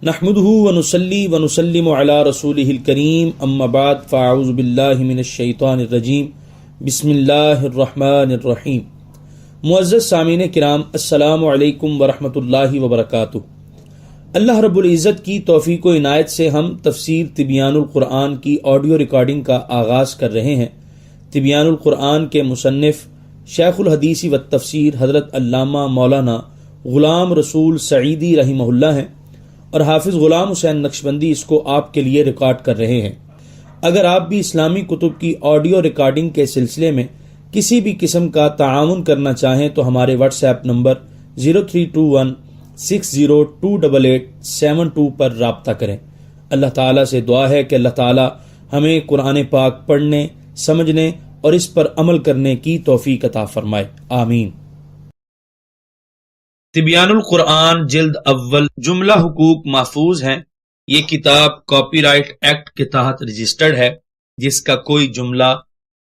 نحمده ونصلي ونسلم على رسوله الكريم اما بعد فاعوذ بالله من الشیطان الرجیم بسم اللہ الرحمن الرحیم۔ معزز سامعین کرام، السلام علیکم ورحمۃ اللہ وبرکاتہ۔ اللہ رب العزت کی توفیق و عنایت سے ہم تفسیر تبیان القرآن کی آڈیو ریکارڈنگ کا آغاز کر رہے ہیں۔ تبیان القرآن کے مصنف شیخ الحدیث و تفسیر حضرت علامہ مولانا غلام رسول سعیدی رحمہ اللہ ہیں، اور حافظ غلام حسین نقشبندی اس کو آپ کے لیے ریکارڈ کر رہے ہیں۔ اگر آپ بھی اسلامی کتب کی آڈیو ریکارڈنگ کے سلسلے میں کسی بھی قسم کا تعاون کرنا چاہیں تو ہمارے واٹس ایپ نمبر 0321602887 پر رابطہ کریں۔ اللہ تعالیٰ سے دعا ہے کہ اللہ تعالیٰ ہمیں قرآن پاک پڑھنے، سمجھنے اور اس پر عمل کرنے کی توفیق عطا فرمائے، آمین۔ تبیان القرآن جلد اول جملہ حقوق محفوظ ہیں۔ یہ کتاب کاپی رائٹ ایکٹ کے تحت رجسٹرڈ ہے، جس کا کوئی جملہ،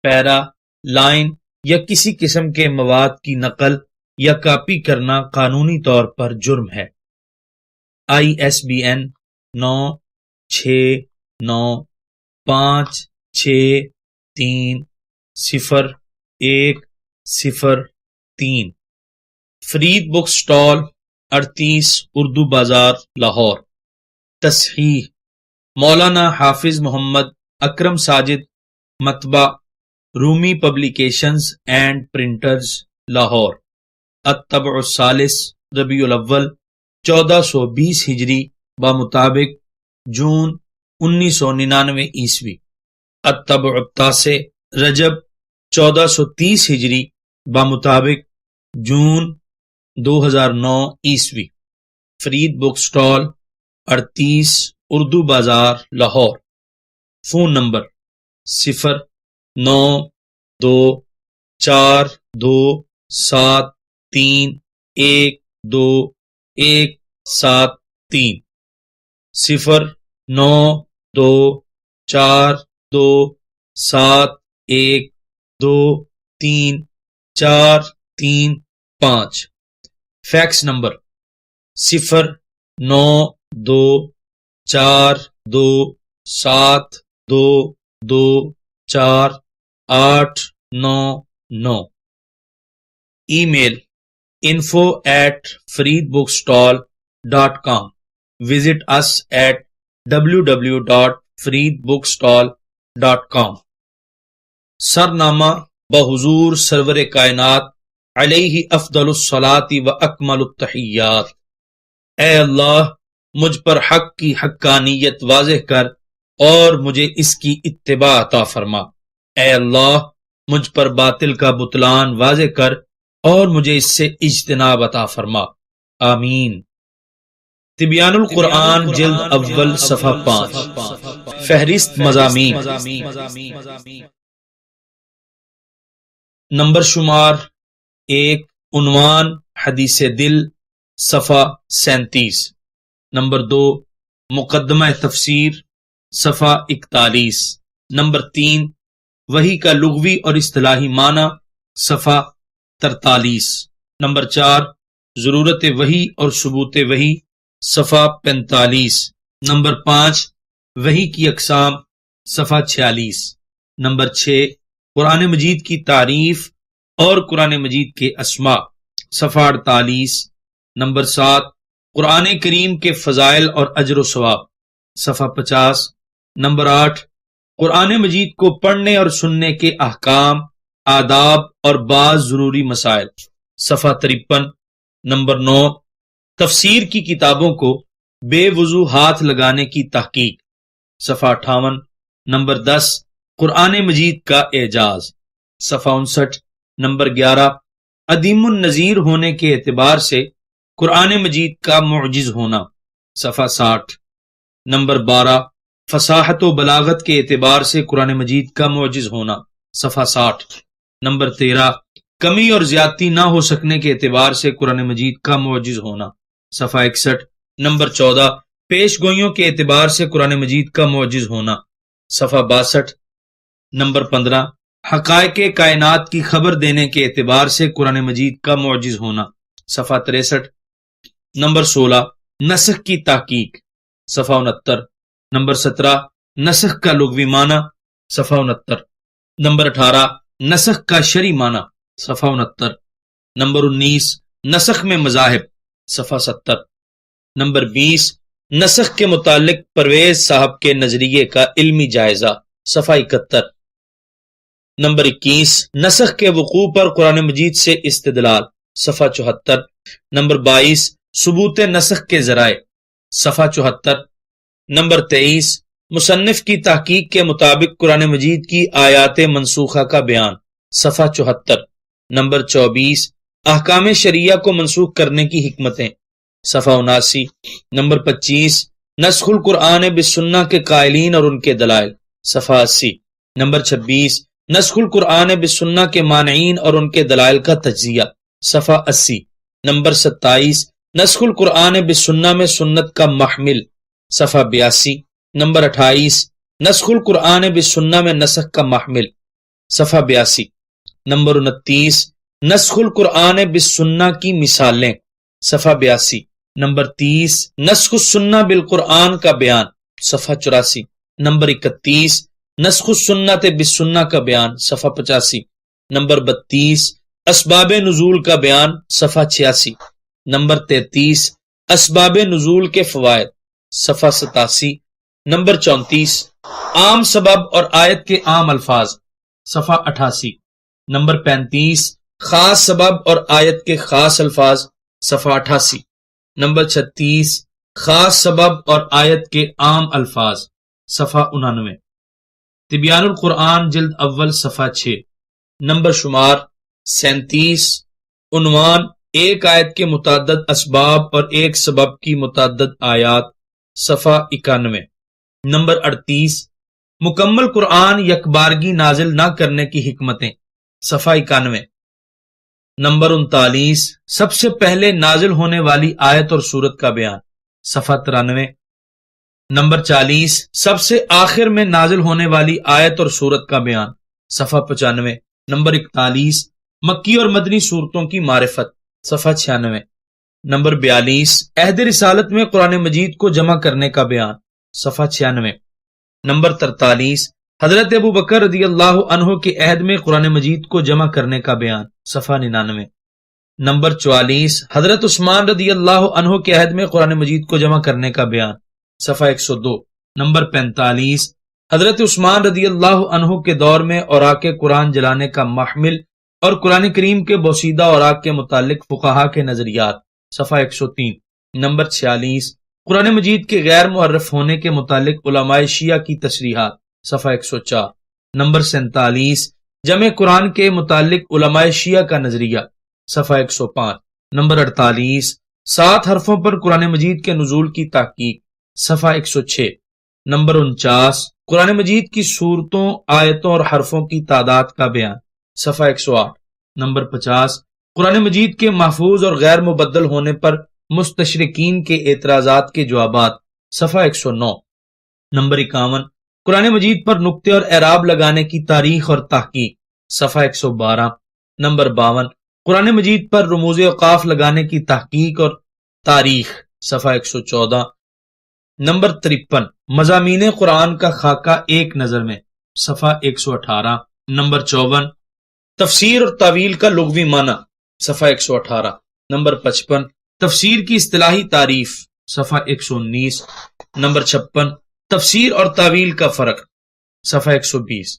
پیرا، لائن یا کسی قسم کے مواد کی نقل یا کاپی کرنا قانونی طور پر جرم ہے۔ ISBN 9695630103 فرید بک سٹال 38 اردو بازار لاہور۔ تصحیح مولانا حافظ محمد اکرم ساجد، مطبع رومی پبلیکیشنز اینڈ پرنٹرز لاہور۔ الطبع الثالث ربیع الاول 1420 ہجری بمطابق جون 1999 عیسوی۔ الطبع التاسع رجب 1430 ہجری بمطابق جون 2009 عیسوی۔ فرید بک stall 38 Urdu Bazaar Lahore. Phone number 092427312173 092427123435۔ Fax number 0924224899۔ Email info@freedbookstall.com۔ Visit us at www.freedbookstall.com۔ سرنامہ بحضور سرور کائنات علیہ افضل الصلاۃ و اکمل التحیات۔ اے اللہ، مجھ پر حق کی حقانیت واضح کر اور مجھے اس کی اتباع عطا فرما۔ اے اللہ، مجھ پر باطل کا بطلان واضح کر اور مجھے اس سے اجتناب عطا فرما، آمین۔ تبیان القرآن جلد اول صفحہ 5۔ فہرست مضامین۔ نمبر شمار 1، عنوان حدیث دل، صفحہ 37۔ نمبر 2، مقدمہ تفسیر، صفحہ 41۔ نمبر 3، وحی کا لغوی اور اصطلاحی معنی، صفحہ 43۔ نمبر 4، ضرورت وحی اور ثبوت وحی، صفحہ 45۔ نمبر 5، وحی کی اقسام، صفحہ 46۔ نمبر 6، قرآن مجید کی تعریف اور قرآن مجید کے اسماء، صفحہ 48۔ نمبر 7، قرآن کریم کے فضائل اور اجر و ثواب، صفحہ 50۔ نمبر 8، قرآن مجید کو پڑھنے اور سننے کے احکام، آداب اور بعض ضروری مسائل، صفحہ 53۔ نمبر 9، تفسیر کی کتابوں کو بے وضو ہاتھ لگانے کی تحقیق، صفحہ 58۔ نمبر 10، قرآن مجید کا اعجاز، صفحہ 59۔ نمبر 11، عدیم النظیر ہونے کے اعتبار سے قرآن مجید کا معجز ہونا، صفحہ 60۔ نمبر 12، فصاحت و بلاغت کے اعتبار سے قرآن مجید کا معجز ہونا، صفحہ 60۔ نمبر 13، کمی اور زیادتی نہ ہو سکنے کے اعتبار سے قرآن مجید کا معجز ہونا، صفحہ 61۔ نمبر 14، پیش گوئیوں کے اعتبار سے قرآن مجید کا معجز ہونا، صفحہ 62۔ نمبر 15، حقائق کائنات کی خبر دینے کے اعتبار سے قرآن مجید کا معجز ہونا، صفحہ 63۔ نمبر 16، نسخ کی تحقیق، صفحہ 69. نمبر 17 نسخ کا لغوی معنی، صفحہ 69. نمبر 18 نسخ کا شرعی معنی، صفحہ 69. نمبر 19 نسخ میں مذاہب، صفحہ 70. نمبر 20 نسخ کے متعلق پرویز صاحب کے نظریے کا علمی جائزہ، صفحہ 71. نمبر 21 نسخ کے وقوع پر قرآن مجید سے استدلال، صفحہ 74. نمبر 22 ثبوت نسخ کے ذرائع، صفحہ 74. نمبر 23 مصنف کی تحقیق کے مطابق قرآن مجید کی آیات منسوخہ کا بیان، صفحہ 74. نمبر 24 احکام شریعہ کو منسوخ کرنے کی حکمتیں، صفحہ 79. نمبر 25 نسخ القرآن بالسنہ کے قائلین اور ان کے دلائل، صفحہ 80. نمبر 26 نسخ القرآن بالسنہ کے مانعین اور ان کے دلائل کا تجزیہ، صفحہ 80. نمبر 27 نسخ القرآن بالسنہ میں سنت کا محمل، صفحہ 82. نمبر 28 نسخ القرآن بالسنہ میں نسخ کا محمل، صفحہ 82. نمبر 29 نسخ القرآن بالسنہ کی مثالیں، صفحہ 82. نمبر 30 نسخ السنہ بالقرآن کا بیان، صفحہ 84. نمبر 31 نسخ السنت بالسنہ کا بیان، صفحہ 85. نمبر 32 اسباب نزول کا بیان، صفحہ 86. نمبر 33 اسباب نزول کے فوائد، صفحہ 87. نمبر 34 عام سبب اور آیت کے عام الفاظ، صفحہ 88. نمبر 35 خاص سبب اور آیت کے خاص الفاظ، صفحہ 88. نمبر 36 خاص سبب اور آیت کے عام الفاظ، صفحہ 99. تبیان القرآن جلد اول صفحہ 6. نمبر شمار 37. عنوان ایک آیت کے متعدد اسباب اور ایک سبب کی متعدد آیات، صفحہ 91. نمبر 38 مکمل قرآن یکبارگی نازل نہ کرنے کی حکمتیں، صفحہ 91. نمبر 39 سب سے پہلے نازل ہونے والی آیت اور سورت کا بیان، صفحہ 93. نمبر 40 سب سے آخر میں نازل ہونے والی آیت اور سورت کا بیان، صفحہ 95. نمبر 41 مکی اور مدنی سورتوں کی معرفت، صفحہ 96. نمبر 42 عہد رسالت میں قرآن مجید کو جمع کرنے کا بیان، صفحہ 96. نمبر 43 حضرت ابو بکر رضی اللہ عنہ کے عہد میں قرآن مجید کو جمع کرنے کا بیان، صفحہ 99. نمبر 44 حضرت عثمان رضی اللہ عنہ کے عہد میں قرآن مجید کو جمع کرنے کا بیان، صفحہ 102. نمبر 45 حضرت عثمان رضی اللہ عنہ کے دور میں اوراق قرآن جلانے کا محمل اور قرآن کریم کے بوسیدہ اوراق کے متعلق فقہا کے نظریات، صفحہ 103. نمبر 46 قرآن مجید کے غیر معرف ہونے کے متعلق علماء شیعہ کی تصریحات، صفحہ 104. نمبر 47 جمع قرآن کے متعلق علماء شیعہ کا نظریہ، صفحہ 105. نمبر 48 7 حرفوں پر قرآن مجید کے نزول کی تحقیق، صفحہ 106. نمبر 49 قرآن مجید کی صورتوں، آیتوں اور حرفوں کی تعداد کا بیان، صفحہ 108. نمبر 50 قرآن مجید کے محفوظ اور غیر مبدل ہونے پر مستشرقین کے اعتراضات کے جوابات، صفحہ 109. نمبر 51 قرآن مجید پر نقطے اور اعراب لگانے کی تاریخ اور تحقیق، صفحہ 112. نمبر 52 قرآن مجید پر رموز اوقاف لگانے کی تحقیق اور تاریخ، صفحہ 114. نمبر 53 مضامین قرآن کا خاکہ ایک نظر میں، صفحہ 118. نمبر 54 تفسیر اور تعویل کا لغوی معنی، صفحہ 118. نمبر 55 تفسیر کی اصطلاحی تعریف، صفحہ 119. نمبر 56 تفسیر اور تعویل کا فرق، صفحہ 120.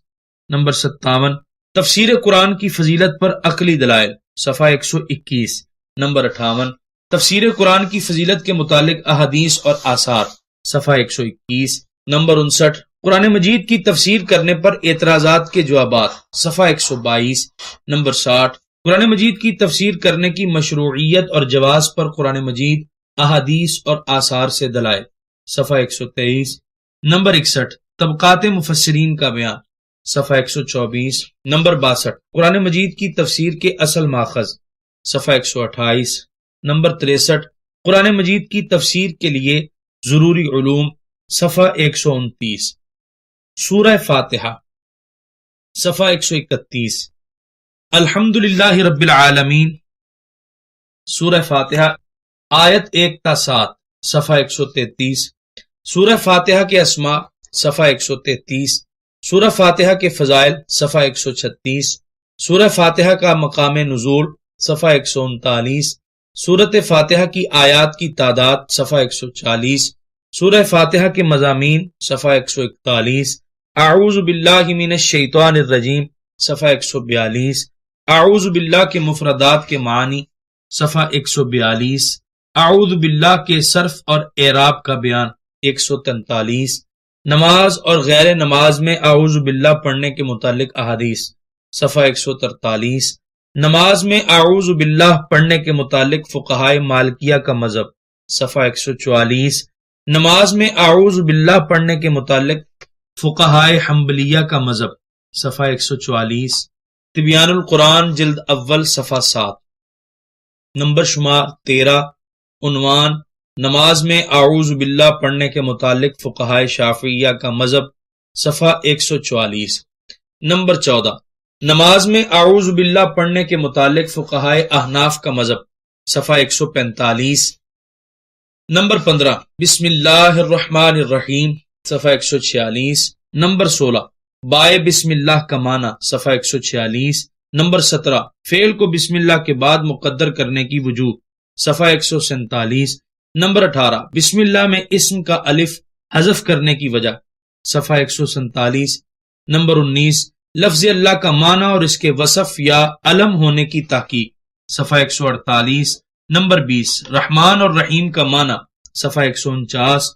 نمبر 57 تفسیر قرآن کی فضیلت پر عقلی دلائل، صفحہ 121. نمبر 58 تفسیر قرآن کی فضیلت کے متعلق احادیث اور آثار، صفحہ 121. نمبر 59 قرآن مجید کی تفسیر کرنے پر اعتراضات کے جوابات، صفحہ 122. نمبر 60 قرآن مجید کی تفسیر کرنے کی مشروعیت اور جواز پر قرآن مجید، احادیث اور آثار سے دلائل، صفحہ 123. نمبر 61 طبقات مفسرین کا بیان، صفحہ 124. نمبر 62 قرآن مجید کی تفسیر کے اصل ماخذ، صفحہ 128. نمبر 63 قرآن مجید کی تفسیر کے لیے ضروری علوم، صفحہ 129. سورہ فاتحہ، صفحہ 131. الحمدللہ رب العالمین. سورہ فاتحہ آیت 1 تا 7، صفحہ 133. سورہ فاتحہ کے اسماء صفحہ 133، سورہ فاتحہ کے فضائل صفحہ 136، سورہ فاتحہ کا مقام نزول صفحہ 139، سورۃ فاتحہ کی آیات کی تعداد صفحہ 140، سورہ فاتحہ کے مضامین صفحہ 141، اعوذ باللہ من الشیطان الرجیم صفحہ 142، اعوذ باللہ کے مفردات کے معنی صفحہ 142، اعوذ باللہ کے صرف اور اعراب کا بیان 143، نماز اور غیر نماز میں اعوذ باللہ پڑھنے کے متعلق احادیث صفحہ 143، نماز میں اعوذ باللہ پڑھنے کے متعلق فقہائے مالکیہ کا مذہب صفحہ 144، نماز میں اعوذ باللہ پڑھنے کے متعلق فقہائے حنبلیہ کا مذہب صفحہ 144، تبیان القرآن جلد اول صفحہ 7، نمبر شمار 13، عنوان نماز میں اعوذ باللہ پڑھنے کے متعلق فقہائے شافعیہ کا مذہب صفحہ 144، نمبر 14، نماز میں اعوذ باللہ پڑھنے کے متعلق فقہائے احناف کا مذہب صفحہ 145، نمبر 15، بسم اللہ الرحمن الرحیم صفحہ 146، نمبر 16، بائے بسم اللہ کا معنی صفحہ 146، نمبر 17، فعل کو بسم اللہ کے بعد مقدر کرنے کی وجوہ صفحہ 147، نمبر 18، بسم اللہ میں اسم کا الف حذف کرنے کی وجہ صفحہ 147، نمبر 19، لفظ اللہ کا معنی اور اس کے وصف یا علم ہونے کی تحقیق صفحہ 148، نمبر 20، رحمان اور رحیم کا معنی صفحہ 149،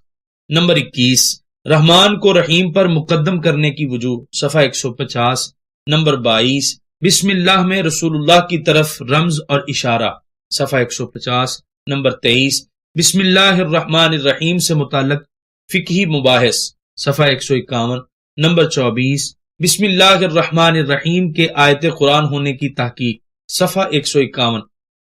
نمبر 21، رحمان کو رحیم پر مقدم کرنے کی وجوہ صفحہ 150، نمبر 22، بسم اللہ میں رسول اللہ کی طرف رمز اور اشارہ صفحہ 150، نمبر 23، بسم اللہ الرحمن الرحیم سے متعلق فقہی مباحث صفحہ 151، نمبر 24، بسم اللہ الرحمن الرحیم کے آیت قرآن ہونے کی تحقیق صفحہ 151،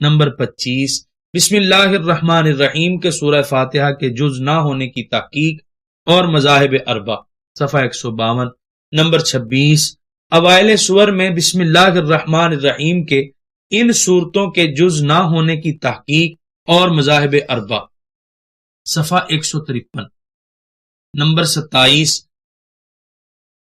نمبر 25، بسم اللہ الرحمن الرحیم کے سورہ فاتحہ کے جز نہ ہونے کی تحقیق اور مذاہب اربع صفحہ 152، نمبر 26، اوائل سور میں بسم اللہ الرحمن الرحیم کے ان صورتوں کے جز نہ ہونے کی تحقیق اور مذاہب اربع صفحہ 153، نمبر 27،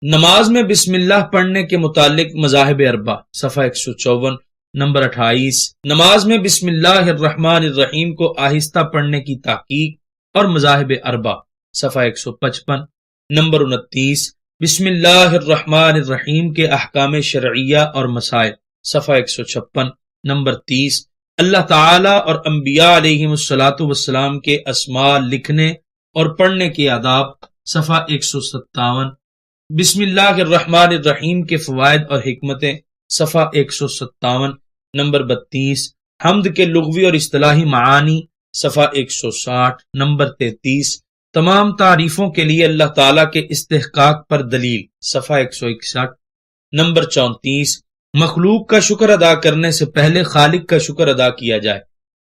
نماز میں بسم اللہ پڑھنے کے متعلق مذاہب اربع صفحہ 154، نمبر 28، نماز میں بسم اللہ الرحمن الرحیم کو آہستہ پڑھنے کی تحقیق اور مذاہب اربع صفحہ 155، نمبر 29، بسم اللہ الرحمن الرحیم کے احکام شرعیہ اور مسائل صفحہ 156، نمبر 30، اللہ تعالی اور انبیاء علیہم الصلاۃ والسلام کے اسماء لکھنے اور پڑھنے کے آداب صفحہ 157، بسم اللہ الرحمن الرحیم کے فوائد اور حکمتیں صفحہ 157، نمبر 32، حمد کے لغوی اور اصطلاحی معانی صفحہ 160، نمبر 33، تمام تعریفوں کے لیے اللہ تعالیٰ کے استحقاق پر دلیل صفحہ 161، نمبر 34، مخلوق کا شکر ادا کرنے سے پہلے خالق کا شکر ادا کیا جائے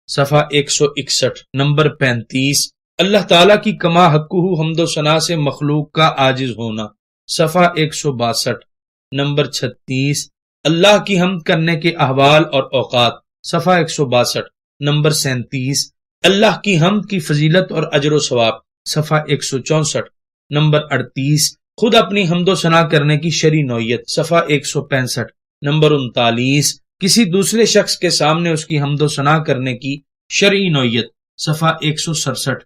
صفحہ 161، نمبر 35، اللہ تعالیٰ کی کما حقہ حمد و ثنا سے مخلوق کا عاجز ہونا صفحہ 162، نمبر 36، اللہ کی حمد کرنے کے احوال اور اوقات صفحہ 162، نمبر 37، اللہ کی حمد کی فضیلت اور اجر و ثواب صفحہ 164، نمبر 38، خود اپنی حمد و ثنا کرنے کی شرعی نوعیت صفحہ 165، نمبر 39، کسی دوسرے شخص کے سامنے اس کی حمد و ثنا کرنے کی شرعی نوعیت صفحہ 167،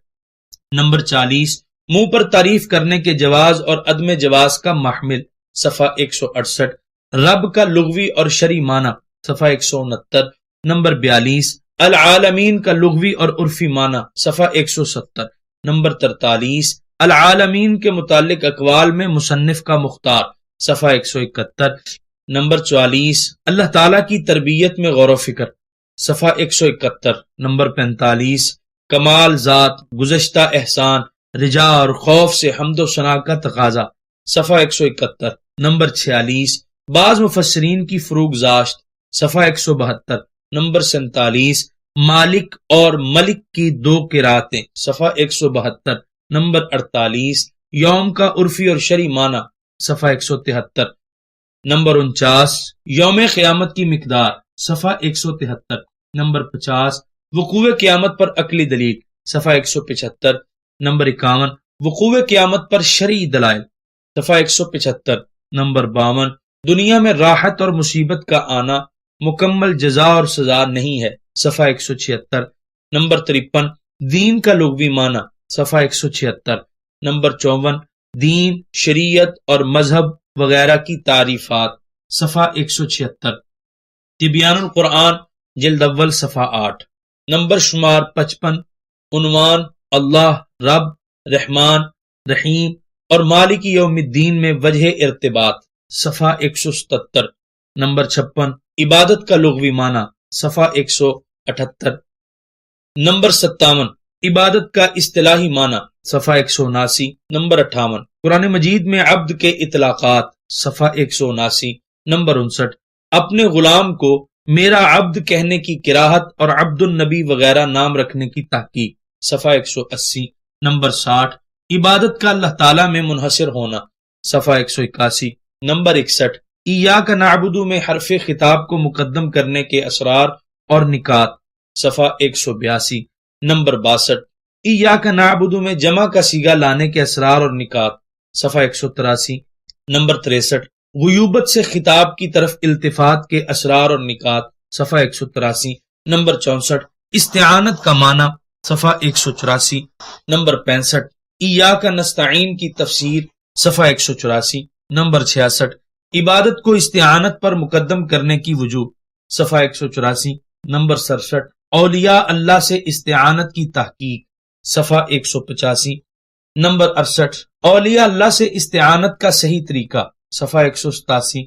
نمبر 40، منہ پر تعریف کرنے کے جواز اور عدم جواز کا محمل صفحہ 168، رب کا لغوی اور شرعی معنی صفحہ 169، نمبر 42، العالمین کا لغوی اور عرفی معنی صفحہ 170، نمبر 43، العالمین کے متعلق اقوال میں مصنف کا مختار صفحہ 171، نمبر 44، اللہ تعالیٰ کی تربیت میں غور و فکر صفحہ 171، نمبر 45، کمال ذات، گزشتہ احسان، رجا اور خوف سے حمد و ثنا کا تقاضا صفحہ 171، نمبر 46، بعض مفسرین کی فروغ زاشت صفحہ 172، نمبر 47، مالک اور ملک کی دو قراتیں صفحہ 172، نمبر 48، یوم کا عرفی اور شرعی معنی صفحہ 173، نمبر 49، یوم قیامت کی مقدار صفحہ 173، نمبر 50، وقوع قیامت پر عقلی دلیل صفحہ 175، نمبر 51، وقوع قیامت پر شرعی دلائل، صفحہ 175۔ نمبر 52، دنیا میں راحت اور مصیبت کا آنا مکمل جزا اور سزا نہیں ہے، صفحہ 176۔ نمبر 53، دین کا لغوی معنی، صفحہ 176۔ نمبر 54، دین، شریعت اور مذہب وغیرہ کی تعریفات، صفحہ 176۔ تبیان القرآن جلد اول صفحہ 8۔ نمبر شمار 55، عنوان اللہ، رب، رحمان، رحیم اور مالک یوم الدین میں وجہ ارتباط، صفحہ 177۔ نمبر 56، عبادت کا لغوی معنی، صفحہ 178۔ نمبر 57، عبادت کا اصطلاحی معنی، صفحہ 179۔ نمبر 58، قرآن مجید میں عبد کے اطلاقات، صفحہ 179۔ نمبر 59، اپنے غلام کو میرا عبد کہنے کی کراہت اور عبد النبی وغیرہ نام رکھنے کی تحقیق، صفحہ 180۔ نمبر 60، عبادت کا اللہ تعالیٰ میں منحصر ہونا، صفحہ 181۔ نمبر 61، ایاک نعبد میں حرف خطاب کو مقدم کرنے کے اسرار اور نکات، صفحہ 182۔ نمبر 62، ایاک نعبد میں جمع کا صیغہ لانے کے اسرار اور نکات، صفحہ 183۔ نمبر 63، غیوبت سے خطاب کی طرف التفات کے اسرار اور نکات، صفحہ 183۔ نمبر 64، استعانت کا معنی، صفحہ 184۔ نمبر 65، ایاک نستعین کی تفسیر، صفحہ 184۔ نمبر 66، عبادت کو استعانت پر مقدم کرنے کی وجوہ، صفحہ 184۔ نمبر 67، اولیاء اللہ سے استعانت کی تحقیق، صفحہ 185۔ نمبر 68، اولیاء اللہ سے استعانت کا صحیح طریقہ، صفحہ 187۔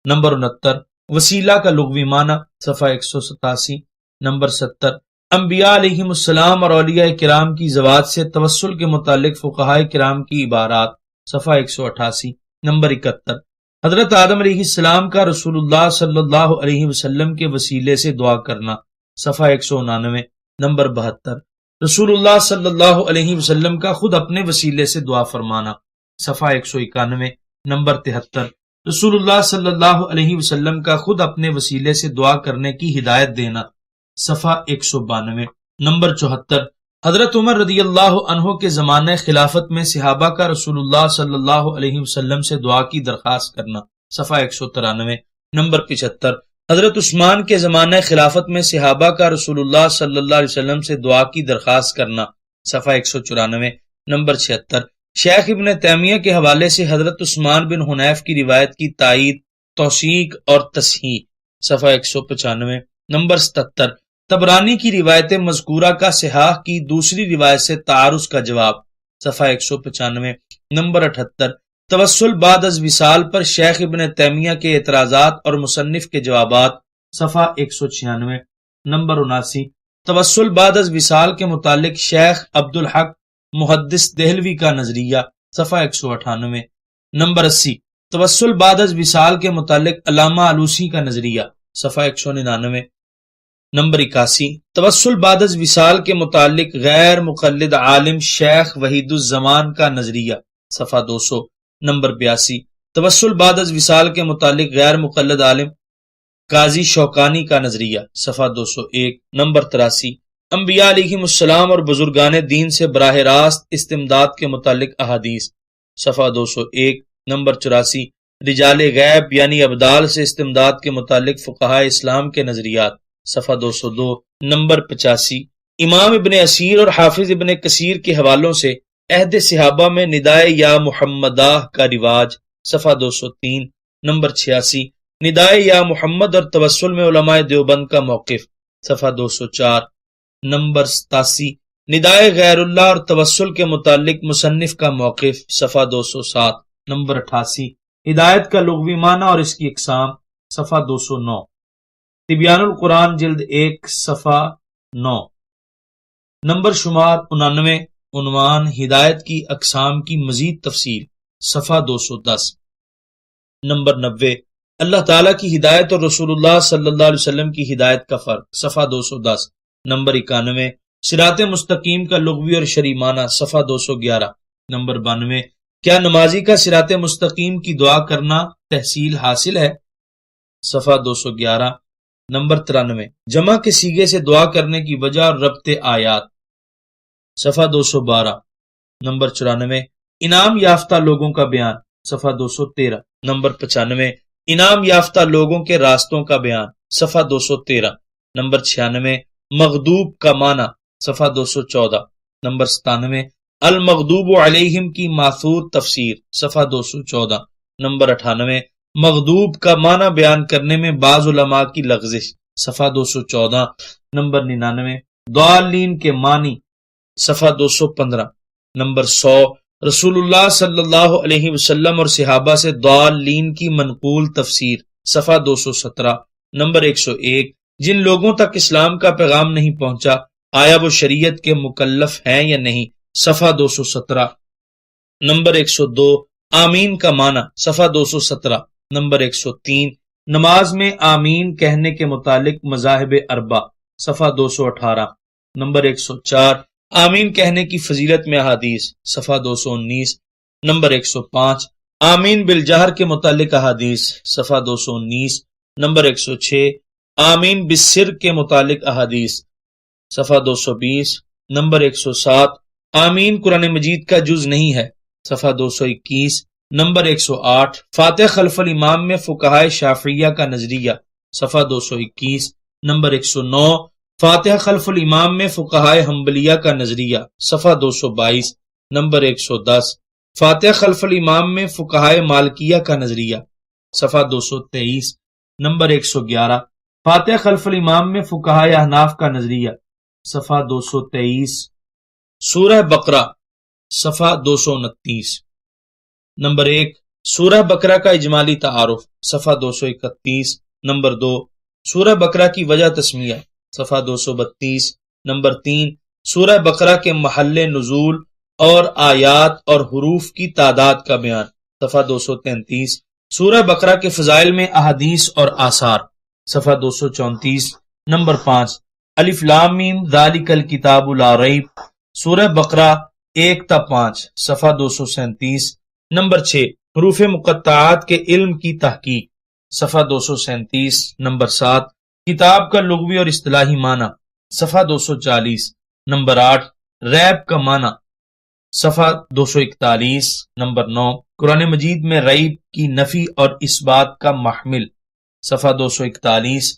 نمبر 69، وسیلہ کا لغوی معنی، صفحہ 187۔ نمبر 70، انبیاء علیہم السلام اور اولیاء کرام کی ذوات سے توسل کے متعلق فقہائے کرام کی عبارات، صفحہ 188۔ نمبر 71، حضرت آدم علیہ السلام کا رسول اللہ صلی اللہ علیہ وسلم کے وسیلے سے دعا کرنا، صفحہ 189۔ نمبر 72، رسول اللہ صلی اللہ علیہ وسلم کا خود اپنے وسیلے سے دعا فرمانا، صفحہ 191۔ نمبر 73، رسول اللہ صلی اللہ علیہ وسلم کا خود اپنے وسیلے سے دعا کرنے کی ہدایت دینا، صفحہ 192۔ نمبر 74، حضرت عمر رضی اللہ عنہ کے زمانہ خلافت میں صحابہ کا رسول اللہ صلی اللہ علیہ وسلم سے دعا کی درخواست کرنا، صفحہ 193۔ نمبر 75، حضرت عثمان کے زمانہ خلافت میں صحابہ کا رسول اللہ صلی اللہ علیہ وسلم سے دعا کی درخواست کرنا، صفحہ 194۔ نمبر 76، شیخ ابن تیمیہ کے حوالے سے حضرت عثمان بن حنیف کی روایت کی تائید، توثیق اور تصحیح، صفحہ 195۔ نمبر 77، طبرانی کی روایت مذکورہ کا صحاح کی دوسری روایت سے تعارض کا جواب، صفحہ 195۔ نمبر 78، توسل بعد از وصال پر شیخ ابن تیمیہ کے اعتراضات اور مصنف کے جوابات، صفحہ 196۔ نمبر 79، توسل بعد از وصال کے متعلق شیخ عبدالحق محدث دہلوی کا نظریہ، صفحہ 198۔ نمبر 80، توسل بعد از وصال کے متعلق علامہ علوسی کا نظریہ، صفحہ 199۔ نمبر 81، توسل بعد از وصال کے متعلق غیر مقلد عالم شیخ وحید الزمان کا نظریہ، صفحہ 200۔ نمبر 82، توسل بعد از وصال کے متعلق غیر مقلد عالم قاضی شوکانی کا نظریہ، صفحہ 201۔ نمبر 83، انبیاء علیہم السلام اور بزرگان دین سے براہ راست استمداد کے متعلق احادیث، صفحہ 201۔ نمبر 84، رجال غیب یعنی ابدال سے استمداد کے متعلق فقہائے اسلام کے نظریات، صفحہ 202۔ نمبر 85، امام ابن اسیر اور حافظ ابن کثیر کے حوالوں سے عہد صحابہ میں ندائے یا محمدہ کا رواج، صفحہ 203۔ نمبر 86، ندائے یا محمد اور توسل میں علماء دیوبند کا موقف، صفحہ 204۔ نمبر 87، ندائے غیر اللہ اور توسل کے متعلق مصنف کا موقف، صفحہ 207۔ نمبر 88، ہدایت کا لغوی معنی اور اس کی اقسام، صفحہ 209۔ تبیان القرآن جلد 1 صفحہ 9۔ نمبر شمار 99، عنوان ہدایت کی اقسام کی مزید تفصیل، صفحہ 210۔ نمبر 90، اللہ تعالیٰ کی ہدایت اور رسول اللہ صلی اللہ علیہ وسلم کی ہدایت کا فرق، صفحہ 210۔ نمبر 91، صراط مستقیم کا لغوی اور شرعی معنی، صفحہ 211۔ نمبر 92، کیا نمازی کا صراط مستقیم کی دعا کرنا تحصیل حاصل ہے، صفحہ 211۔ نمبر 93، جمع کے صیغے سے دعا کرنے کی وجہ اور ربط آیات، صفحہ 212۔ نمبر 94 انعام یافتہ لوگوں کا بیان صفحہ 213 نمبر 95 انعام یافتہ لوگوں کے راستوں کا بیان صفحہ 213 نمبر 96 مغضوب کا معنی صفحہ 214 نمبر 97 المغضوب علیہم کی ماثور تفسیر صفحہ 214 نمبر 98 مغضوب کا معنی بیان کرنے میں بعض علماء کی لغزش صفحہ 214 نمبر 99 ضالین کے معنی صفحہ 215 نمبر 100 رسول اللہ صلی اللہ علیہ وسلم اور صحابہ سے ضالین کی منقول تفسیر صفحہ 217 نمبر 101 جن لوگوں تک اسلام کا پیغام نہیں پہنچا آیا وہ شریعت کے مکلف ہیں یا نہیں صفحہ 217 نمبر 102 آمین کا معنی صفحہ 217 نمبر 103 نماز میں آمین کہنے کے متعلق مذاہب اربع صفحہ 218 نمبر 104 آمین کہنے کی فضیلت میں احادیث صفحہ 219 نمبر 105 آمین بالجہر کے متعلق احادیث صفحہ 219 نمبر 106 آمین بالسر کے متعلق احادیث صفحہ 220 نمبر 107 آمین قرآن مجید کا جز نہیں ہے صفحہ 221 نمبر 108 فاتح خلف الامام میں فقہائے شافعیہ کا نظریہ صفحہ 221 نمبر 109 فاتح خلف الامام میں فقہائے حنبلیہ کا نظریہ صفحہ 222 نمبر 110 فاتح خلف الامام میں فقہائے مالکیہ کا نظریہ صفحہ 223 نمبر 111 فاتح خلف الامام میں فقہائے احناف کا نظریہ صفحہ 223 سورہ بقرہ صفحہ 229 نمبر 1 سورہ بقرہ کا اجمالی تعارف صفحہ 231 نمبر 2 سورہ بقرہ کی وجہ تسمیہ صفحہ 232 نمبر 3 سورہ بقرہ کے محل نزول اور آیات اور حروف کی تعداد کا بیان صفحہ 233 سورہ بقرہ کے فضائل میں احادیث اور آثار صفحہ 234 نمبر 5 الف لام میم ذالک الکتاب لا ریب سورہ بقرہ 1 تا 5 صفحہ 237 نمبر 6 حروف مقطعات کے علم کی تحقیق صفحہ 237 نمبر 7 کتاب کا لغوی اور اصطلاحی معنی صفحہ 240 نمبر 8 ریب کا معنی صفحہ 241 نمبر 9 قرآن مجید میں ریب کی نفی اور اثبات کا محمل صفحہ 241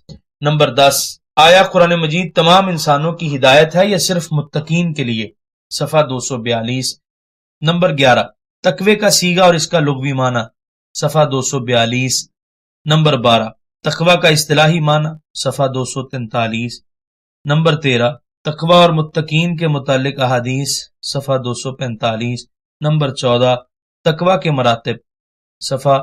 نمبر 10 آیا قرآن مجید تمام انسانوں کی ہدایت ہے یا صرف متقین کے لیے صفحہ 242 نمبر 11 تقوی کا صیغہ اور اس کا لغوی معنی صفحہ 242 نمبر 12 تقوی کا اصطلاحی معنی صفحہ 243 نمبر 13 تقوی اور متقین کے متعلق احادیث صفحہ 245 نمبر 14 تقوی کے مراتب صفحہ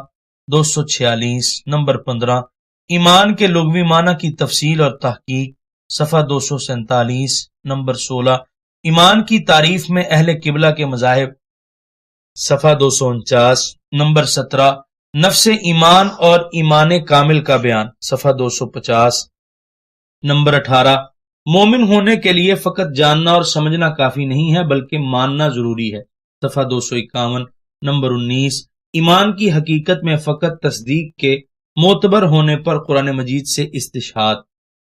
246 نمبر 15 ایمان کے لغوی معنی کی تفصیل اور تحقیق صفحہ 247 نمبر 16 ایمان کی تعریف میں اہل قبلہ کے مذاہب صفحہ 249 نمبر 17 نفس ایمان اور ایمان کامل کا بیان صفحہ 250 نمبر 18 مومن ہونے کے لیے فقط جاننا اور سمجھنا کافی نہیں ہے بلکہ ماننا ضروری ہے صفحہ 251 نمبر 19 ایمان کی حقیقت میں فقط تصدیق کے معتبر ہونے پر قرآن مجید سے استشہاد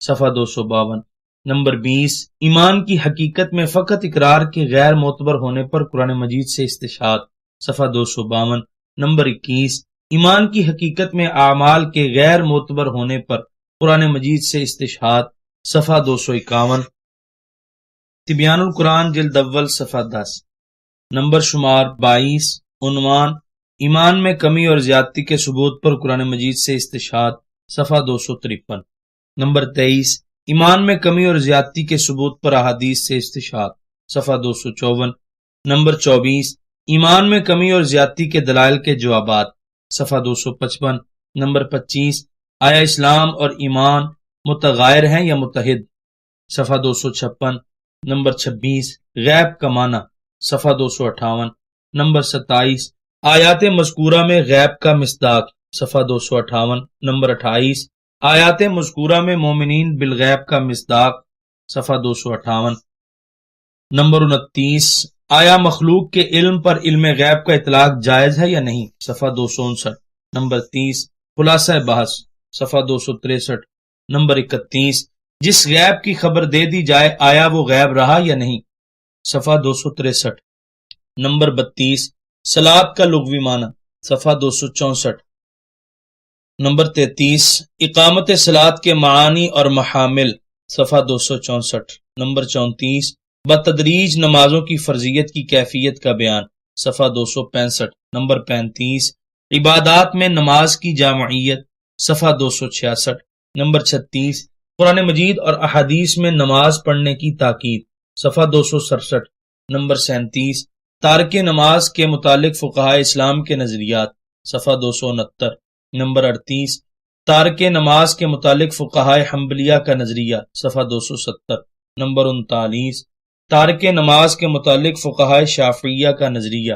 صفحہ 252 نمبر 20 ایمان کی حقیقت میں فقط اقرار کے غیر معتبر ہونے پر قرآن مجید سے استشہاد صفحہ 252 نمبر 21 ایمان کی حقیقت میں اعمال کے غیر معتبر ہونے پر قرآن مجید سے استشہاد صفحہ 251 تبیان القرآن جلد اول صفحہ 10 نمبر شمار 22 عنوان ایمان میں کمی اور زیادتی کے ثبوت پر قرآن مجید سے استشہاد صفحہ 253 نمبر 23 ایمان میں کمی اور زیادتی کے ثبوت پر احادیث سے استشہاد صفحہ 254 نمبر 24 ایمان میں کمی اور زیادتی کے دلائل کے جوابات صفحہ 255 نمبر 25 آیا اسلام اور ایمان متغائر ہیں یا متحد صفحہ 256 نمبر 26 غیب کا معنی صفحہ 258 نمبر 27 آیات مذکورہ میں غیب کا مصداق صفحہ 258 نمبر 28 آیات مذکورہ میں مومنین بالغیب کا مصداق صفحہ 258 نمبر 29 آیا مخلوق کے علم پر علم غیب کا اطلاق جائز ہے یا نہیں صفحہ 259 نمبر 30 خلاصہ بحث صفحہ 263 نمبر 31 جس غیب کی خبر دے دی جائے آیا وہ غیب رہا یا نہیں صفحہ 263 نمبر 32 صلاۃ کا لغوی معنی صفحہ 264۔ نمبر 33 اقامت صلاۃ کے معانی اور محامل صفحہ 264۔ نمبر 34 بتدریج نمازوں کی فرضیت کی کیفیت کا بیان صفحہ 265۔ نمبر 35 عبادات میں نماز کی جامعیت صفحہ 266۔ نمبر 36 قرآن مجید اور احادیث میں نماز پڑھنے کی تاکید صفحہ 267۔ نمبر 37 تارک نماز کے متعلق فقہائے اسلام کے نظریات صفحہ 269۔ نمبر 38 تارک نماز کے متعلق فقہائے حنبلیہ کا نظریہ صفحہ 270۔ نمبر 39 تارک نماز کے متعلق فقہائے شافعیہ کا نظریہ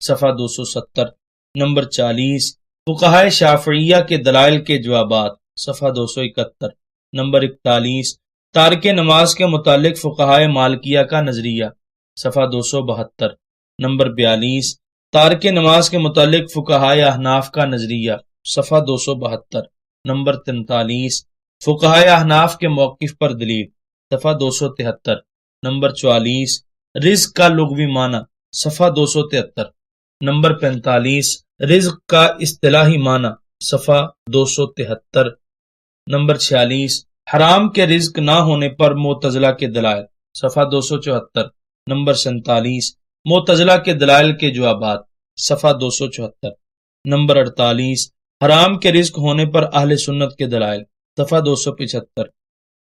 صفحہ 270۔ نمبر 40 فقہائے شافعیہ کے دلائل کے جوابات صفحہ 271۔ نمبر 41 تارک نماز کے متعلق فقہائے مالکیہ کا نظریہ صفحہ 272۔ نمبر 42 تارک نماز کے متعلق فقہائے احناف کا نظریہ صفحہ 272۔ نمبر 43 فقہائے احناف کے موقف پر دلیل صفحہ 273۔ نمبر 44 رزق کا لغوی معنی صفحہ 273۔ نمبر 45 رزق کا اصطلاحی معنی صفحہ 273۔ نمبر 46 حرام کے رزق نہ ہونے پر معتزلہ کے دلائل صفحہ 274۔ نمبر 47 معتزلہ کے دلائل کے جوابات صفحہ 274۔ نمبر 48 حرام کے رزق ہونے پر اہل سنت کے دلائل صفحہ 275۔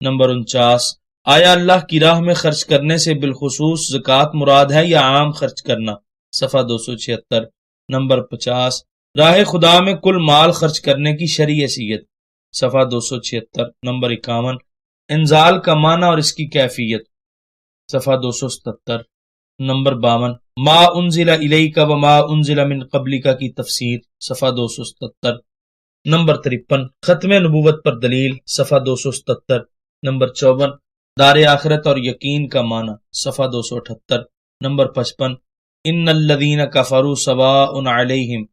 نمبر 49 آیا اللہ کی راہ میں خرچ کرنے سے بالخصوص زکوٰۃ مراد ہے یا عام خرچ کرنا صفحہ 276۔ نمبر 50 راہ خدا میں کل مال خرچ کرنے کی شرعی حیثیت صفحہ 276۔ نمبر 51 انزال کا معنی اور اس کی کیفیت صفحہ 277۔ نمبر 52 ما انزل الیک وما انزل من قبلک کی تفسیر صفحہ 277۔ نمبر 53 ختم نبوت پر دلیل صفحہ 277۔ نمبر 54 دار آخرت اور یقین کا معنی صفحہ 278۔ نمبر 55 ان الذین کفروا سواء علیہم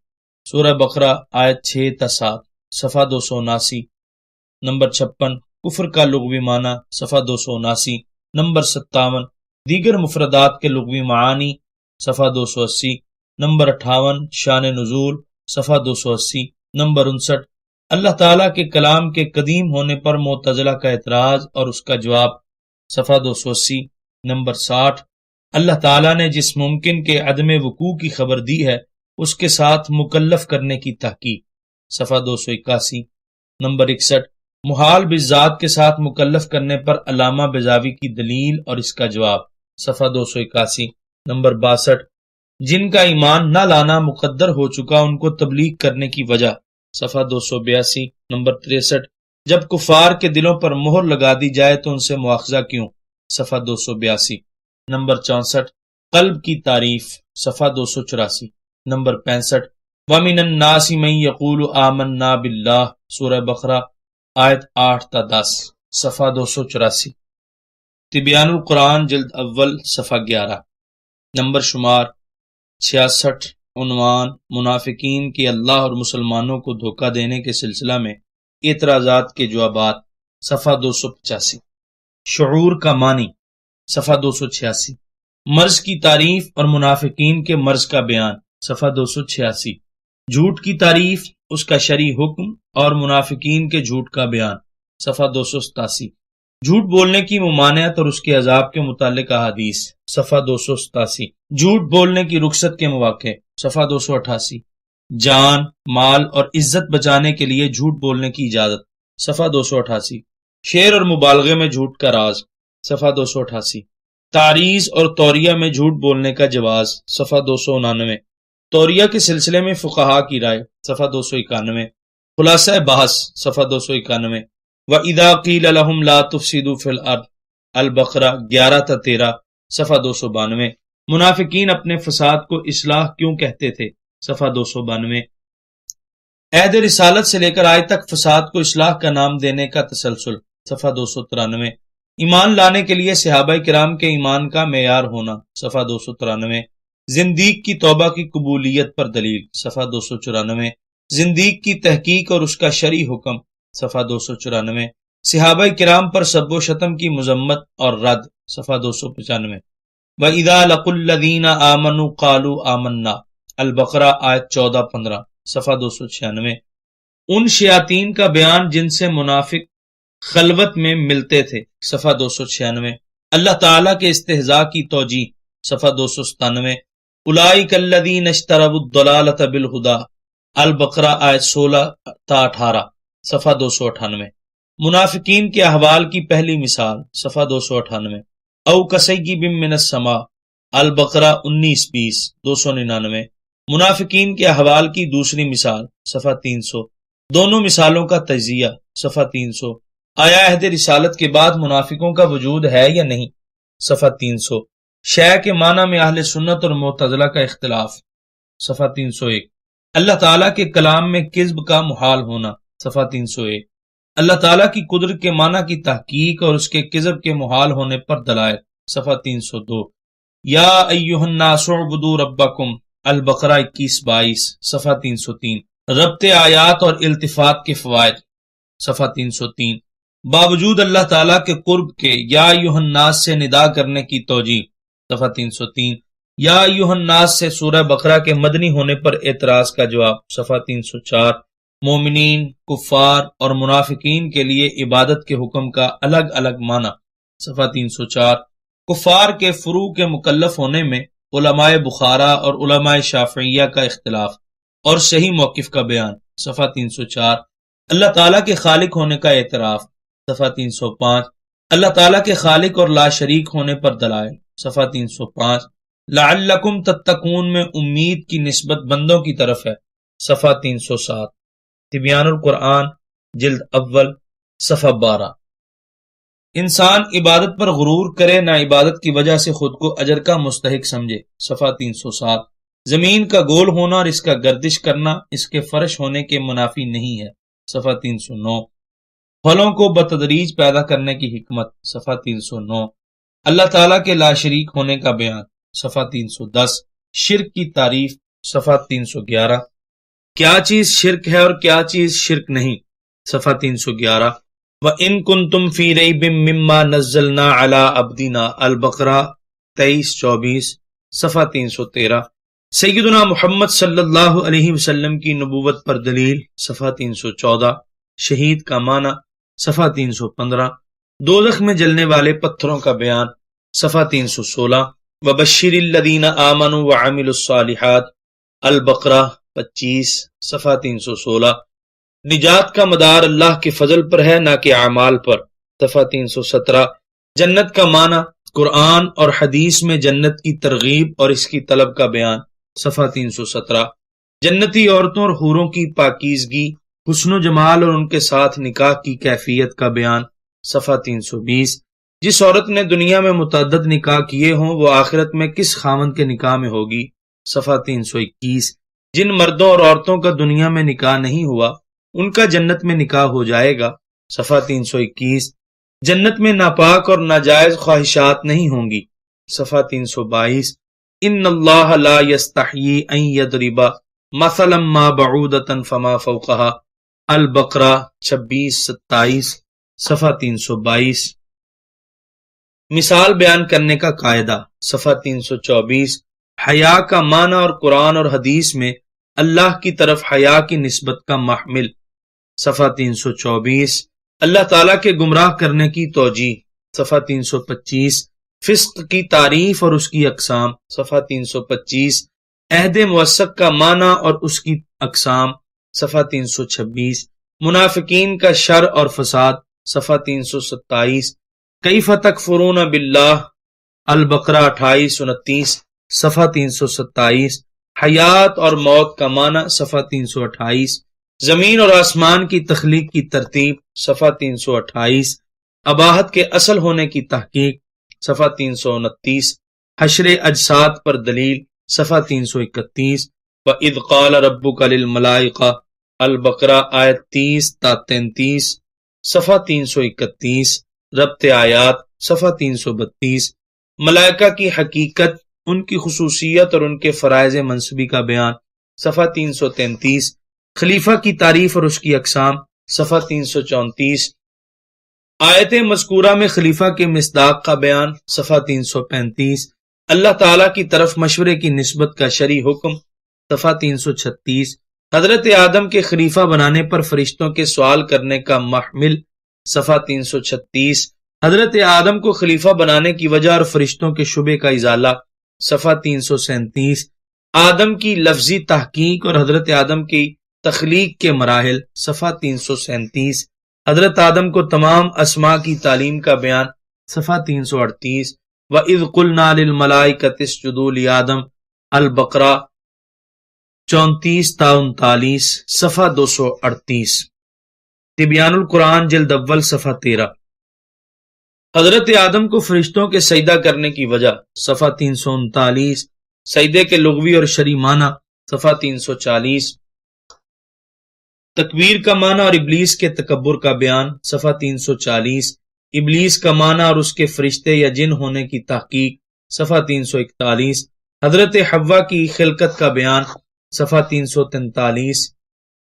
سورہ بقرہ آیت 6 تا 7 صفحہ 279۔ نمبر 56 کفر کا لغوی معنی صفحہ 279۔ نمبر 57 دیگر مفردات کے لغوی معانی صفحہ 280۔ نمبر 58 شان نزول صفحہ 280۔ نمبر 59 اللہ تعالیٰ کے کلام کے قدیم ہونے پر معتزلہ کا اعتراض اور اس کا جواب صفحہ 280۔ نمبر 60 اللہ تعالیٰ نے جس ممکن کے عدم وقوع کی خبر دی ہے اس کے ساتھ مکلف کرنے کی تحقیق صفحہ 281۔ نمبر 61 محال بالذات کے ساتھ مکلف کرنے پر علامہ بیضاوی کی دلیل اور اس کا جواب صفحہ 281۔ نمبر 62 جن کا ایمان نہ لانا مقدر ہو چکا ان کو تبلیغ کرنے کی وجہ صفحہ 282۔ نمبر 63 جب کفار کے دلوں پر مہر لگا دی جائے تو ان سے مواخذہ کیوں صفحہ 282۔ نمبر 64 قلب کی تعریف صفحہ 284۔ نمبر 65 وَمِنَ النَّاسِ مَن يَقُولُ آمَنَّا بِاللَّهِ سورہ بقرہ آیت 8 تا 10 صفحہ 284۔ تبیان القرآن جلد اول صفحہ 11۔ نمبر شمار 66 عنوان منافقین کے اللہ اور مسلمانوں کو دھوکہ دینے کے سلسلہ میں اعتراضات کے جوابات صفحہ 285۔ شعور کا معنی صفحہ 286۔ مرض کی تعریف اور منافقین کے مرض کا بیان صفحہ 286۔ جھوٹ کی تعریف اس کا شرعی حکم اور منافقین کے جھوٹ کا بیان صفحہ 287۔ جھوٹ بولنے کی ممانعت اور اس کے عذاب کے متعلق احادیث صفحہ 287۔ جھوٹ بولنے کی رخصت کے مواقع صفحہ 288۔ جان مال اور عزت بچانے کے لیے جھوٹ بولنے کی اجازت صفحہ 288۔ شعر اور مبالغے میں جھوٹ کا راز صفحہ 288۔ تعریض اور توریہ میں جھوٹ بولنے کا جواز صفحہ 299۔ توریہ کے سلسلے میں فقہا کی رائے صفحہ 291۔ خلاصہ بحث صفحہ 291۔ وَإِذَا قِيلَ لَهُمْ لَا تُفْسِدُوا فِي الْأَرْضِ البقرہ 11 تا 13 صفحہ 292۔ منافقین اپنے فساد کو اصلاح کیوں کہتے تھے صفحہ 292۔ عہد رسالت سے لے کر آج تک فساد کو اصلاح کا نام دینے کا تسلسل صفحہ 293۔ ایمان لانے کے لیے صحابہ کرام کے ایمان کا معیار ہونا صفحہ 293۔ زندیق کی توبہ کی قبولیت پر دلیل صفحہ 294۔ زندیق کی تحقیق اور اس کا شرعی حکم صفحہ 294۔ صحابہ کرام پر سب و شتم کی مذمت اور رد صفحہ 295۔ وَإِذَا لَقُوا الَّذِينَ آمَنُوا قَالُوا آمَنَّا، البقرہ آیت 14-15 صفحہ 296۔ ان شیاطین کا بیان جن سے منافق خلوت میں ملتے تھے، صفحہ 296۔ اللہ تعالیٰ کے استہزاء کی توجیہ، صفحہ 297۔ اولئک الذین اشتروا الضلالۃ بالہدی، البقرہ آیت 16-18 صفحہ 298۔ منافقین کے احوال کی پہلی مثال، صفحہ 298۔ او کصیب من السماء، البقرہ 19-20 299۔ منافقین کے احوال کی دوسری مثال، صفحہ 300۔ دونوں مثالوں کا تجزیہ، صفحہ 300۔ آیا عہد رسالت کے بعد منافقوں کا وجود ہے یا نہیں، صفحہ 300۔ شیع کے معنی میں اہل سنت اور معتزلہ کا اختلاف، صفحہ 301۔ اللہ تعالیٰ کے کلام میں کذب کا محال ہونا، صفحہ 301۔ اللہ تعالیٰ کی قدرت کے معنی کی تحقیق اور اس کے کذب کے محال ہونے پر دلائل، صفحہ 302۔ یا ایھا الناس اعبدوا ربکم، البقرہ 21-22 صفحہ 303۔ ربط آیات اور التفات کے فوائد، صفحہ 303۔ باوجود اللہ تعالیٰ کے قرب کے یا ایھا الناس سے ندا کرنے کی توجیہ، صفحہ 303۔ یا ایھا الناس سے سورہ بقرہ کے مدنی ہونے پر اعتراض کا جواب، صفحہ 304۔ مومنین، کفار اور منافقین کے لیے عبادت کے حکم کا الگ الگ معنی، صفحہ 304۔ کفار کے فروع کے مکلف ہونے میں علماء بخارا اور علماء شافعیہ کا اختلاف اور صحیح موقف کا بیان، صفحہ 304۔ اللہ تعالیٰ کے خالق ہونے کا اعتراف، صفحہ 305۔ اللہ تعالیٰ کے خالق اور لا شریک ہونے پر دلائل، صفحہ 305۔ لعلکم تتقون میں امید کی نسبت بندوں کی طرف ہے، صفحہ 307۔ تبیان القرآن جلد اول صفحہ 12۔ انسان عبادت پر غرور کرے نہ عبادت کی وجہ سے خود کو اجر کا مستحق سمجھے، صفحہ 307۔ زمین کا گول ہونا اور اس کا گردش کرنا اس کے فرش ہونے کے منافی نہیں ہے، صفحہ 309۔ پھلوں کو بتدریج پیدا کرنے کی حکمت، صفحہ 309۔ اللہ تعالیٰ کے لا شریک ہونے کا بیان، صفحہ 310۔ شرک کی تعریف، صفحہ 311۔ کیا چیز شرک ہے اور کیا چیز شرک نہیں، صفحہ 311۔ وَإِن كُنتُمْ فِي رَيْبٍ مِّمَّا نَزَّلْنَا عَلَىٰ عَبْدِنَا، البقرہ 23-24 صفحہ 313۔ سیدنا محمد صلی اللہ علیہ وسلم کی نبوت پر دلیل، صفحہ 314۔ شہید کا معنی، صفحہ 315۔ دوزخ میں جلنے والے پتھروں کا بیان، صفحہ 316۔ وَبَشِّرِ الَّذِينَ آمَنُوا وَعَمِلُوا الصَّالِحَاتِ، البقرہ 25 صفحہ 316۔ نجات کا مدار اللہ کے فضل پر ہے نہ کہ اعمال پر، صفحہ 317۔ جنت کا معنی، قرآن اور حدیث میں جنت کی ترغیب اور اس کی طلب کا بیان، صفحہ 317۔ جنتی عورتوں اور حوروں کی پاکیزگی، حسن و جمال اور ان کے ساتھ نکاح کی کیفیت کا بیان، صفحہ 320۔ جس عورت نے دنیا میں متعدد نکاح کیے ہوں وہ آخرت میں کس خاوند کے نکاح میں ہوگی، صفحہ 321۔ جن مردوں اور عورتوں کا دنیا میں نکاح نہیں ہوا ان کا جنت میں نکاح ہو جائے گا، صفحہ 321۔ جنت میں ناپاک اور ناجائز خواہشات نہیں ہوں گی، صفحہ 322۔ ان اللہ لا یستحیی ان یضرب مثلا ما بعودۃ فما فوقها، البقرہ 26-27 صفحہ 322۔ مثال بیان کرنے کا قاعدہ، صفحہ 324۔ حیا کا معنی اور قرآن اور حدیث میں اللہ کی طرف حیا کی نسبت کا محمل، صفحہ 324۔ اللہ تعالیٰ کے گمراہ کرنے کی توجیہ، صفحہ 325۔ فسق کی تعریف اور اس کی اقسام، صفحہ 325۔ عہد موثق کا معنی اور اس کی اقسام، صفحہ 326۔ منافقین کا شر اور فساد، صفحہ 327۔ کیف تکفرون باللہ، البقرہ 28-29 صفحہ 327۔ حیات اور موت کا معنی، صفحہ 328۔ زمین اور آسمان کی تخلیق کی ترتیب، صفحہ 328۔ اباحت کے اصل ہونے کی تحقیق، صفحہ 329۔ حشر اجساد پر دلیل، صفحہ 331۔ وَإِذْ قَالَ رَبُّكَ لِلْمَلَائِكَةِ، البقرہ آیت 30-33 صفحہ 331۔ ربط آیات، صفحہ 332۔ ملائکہ کی حقیقت، ان کی خصوصیت اور ان کے فرائض منصبی کا بیان، صفحہ 333۔ خلیفہ کی تعریف اور اس کی اقسام، صفحہ 334۔ آیت مذکورہ میں خلیفہ کے مصداق کا بیان، صفحہ 335۔ اللہ تعالیٰ کی طرف مشورے کی نسبت کا شرعی حکم، صفحہ 336۔ حضرت آدم کے خلیفہ بنانے پر فرشتوں کے سوال کرنے کا محمل، صفحہ 336۔ حضرت آدم کو خلیفہ بنانے کی وجہ اور فرشتوں کے شبے کا ازالہ، صفحہ 337۔ آدم کی لفظی تحقیق اور حضرت آدم کی تخلیق کے مراحل، صفحہ 337۔ حضرت آدم کو تمام اسماء کی تعلیم کا بیان، صفحہ 338۔ وَإِذْ قُلْنَا لِلْمَلَائِكَةِ اسْجُدُوا لِآدَمَ، البقرہ 34 تا 39، صفحہ 238۔ تبیان القرآن جلد اول صفحہ 13۔ حضرت آدم کو فرشتوں کے سجدہ کرنے کی وجہ، صفحہ 339۔ سجدے کے لغوی اور شرعی معنی، صفحہ 340۔ تکبیر کا معنی اور ابلیس کے تکبر کا بیان، صفحہ 340۔ ابلیس کا معنی اور اس کے فرشتے یا جن ہونے کی تحقیق، صفحہ 341۔ حضرت حوا کی خلقت کا بیان، صفحہ 343۔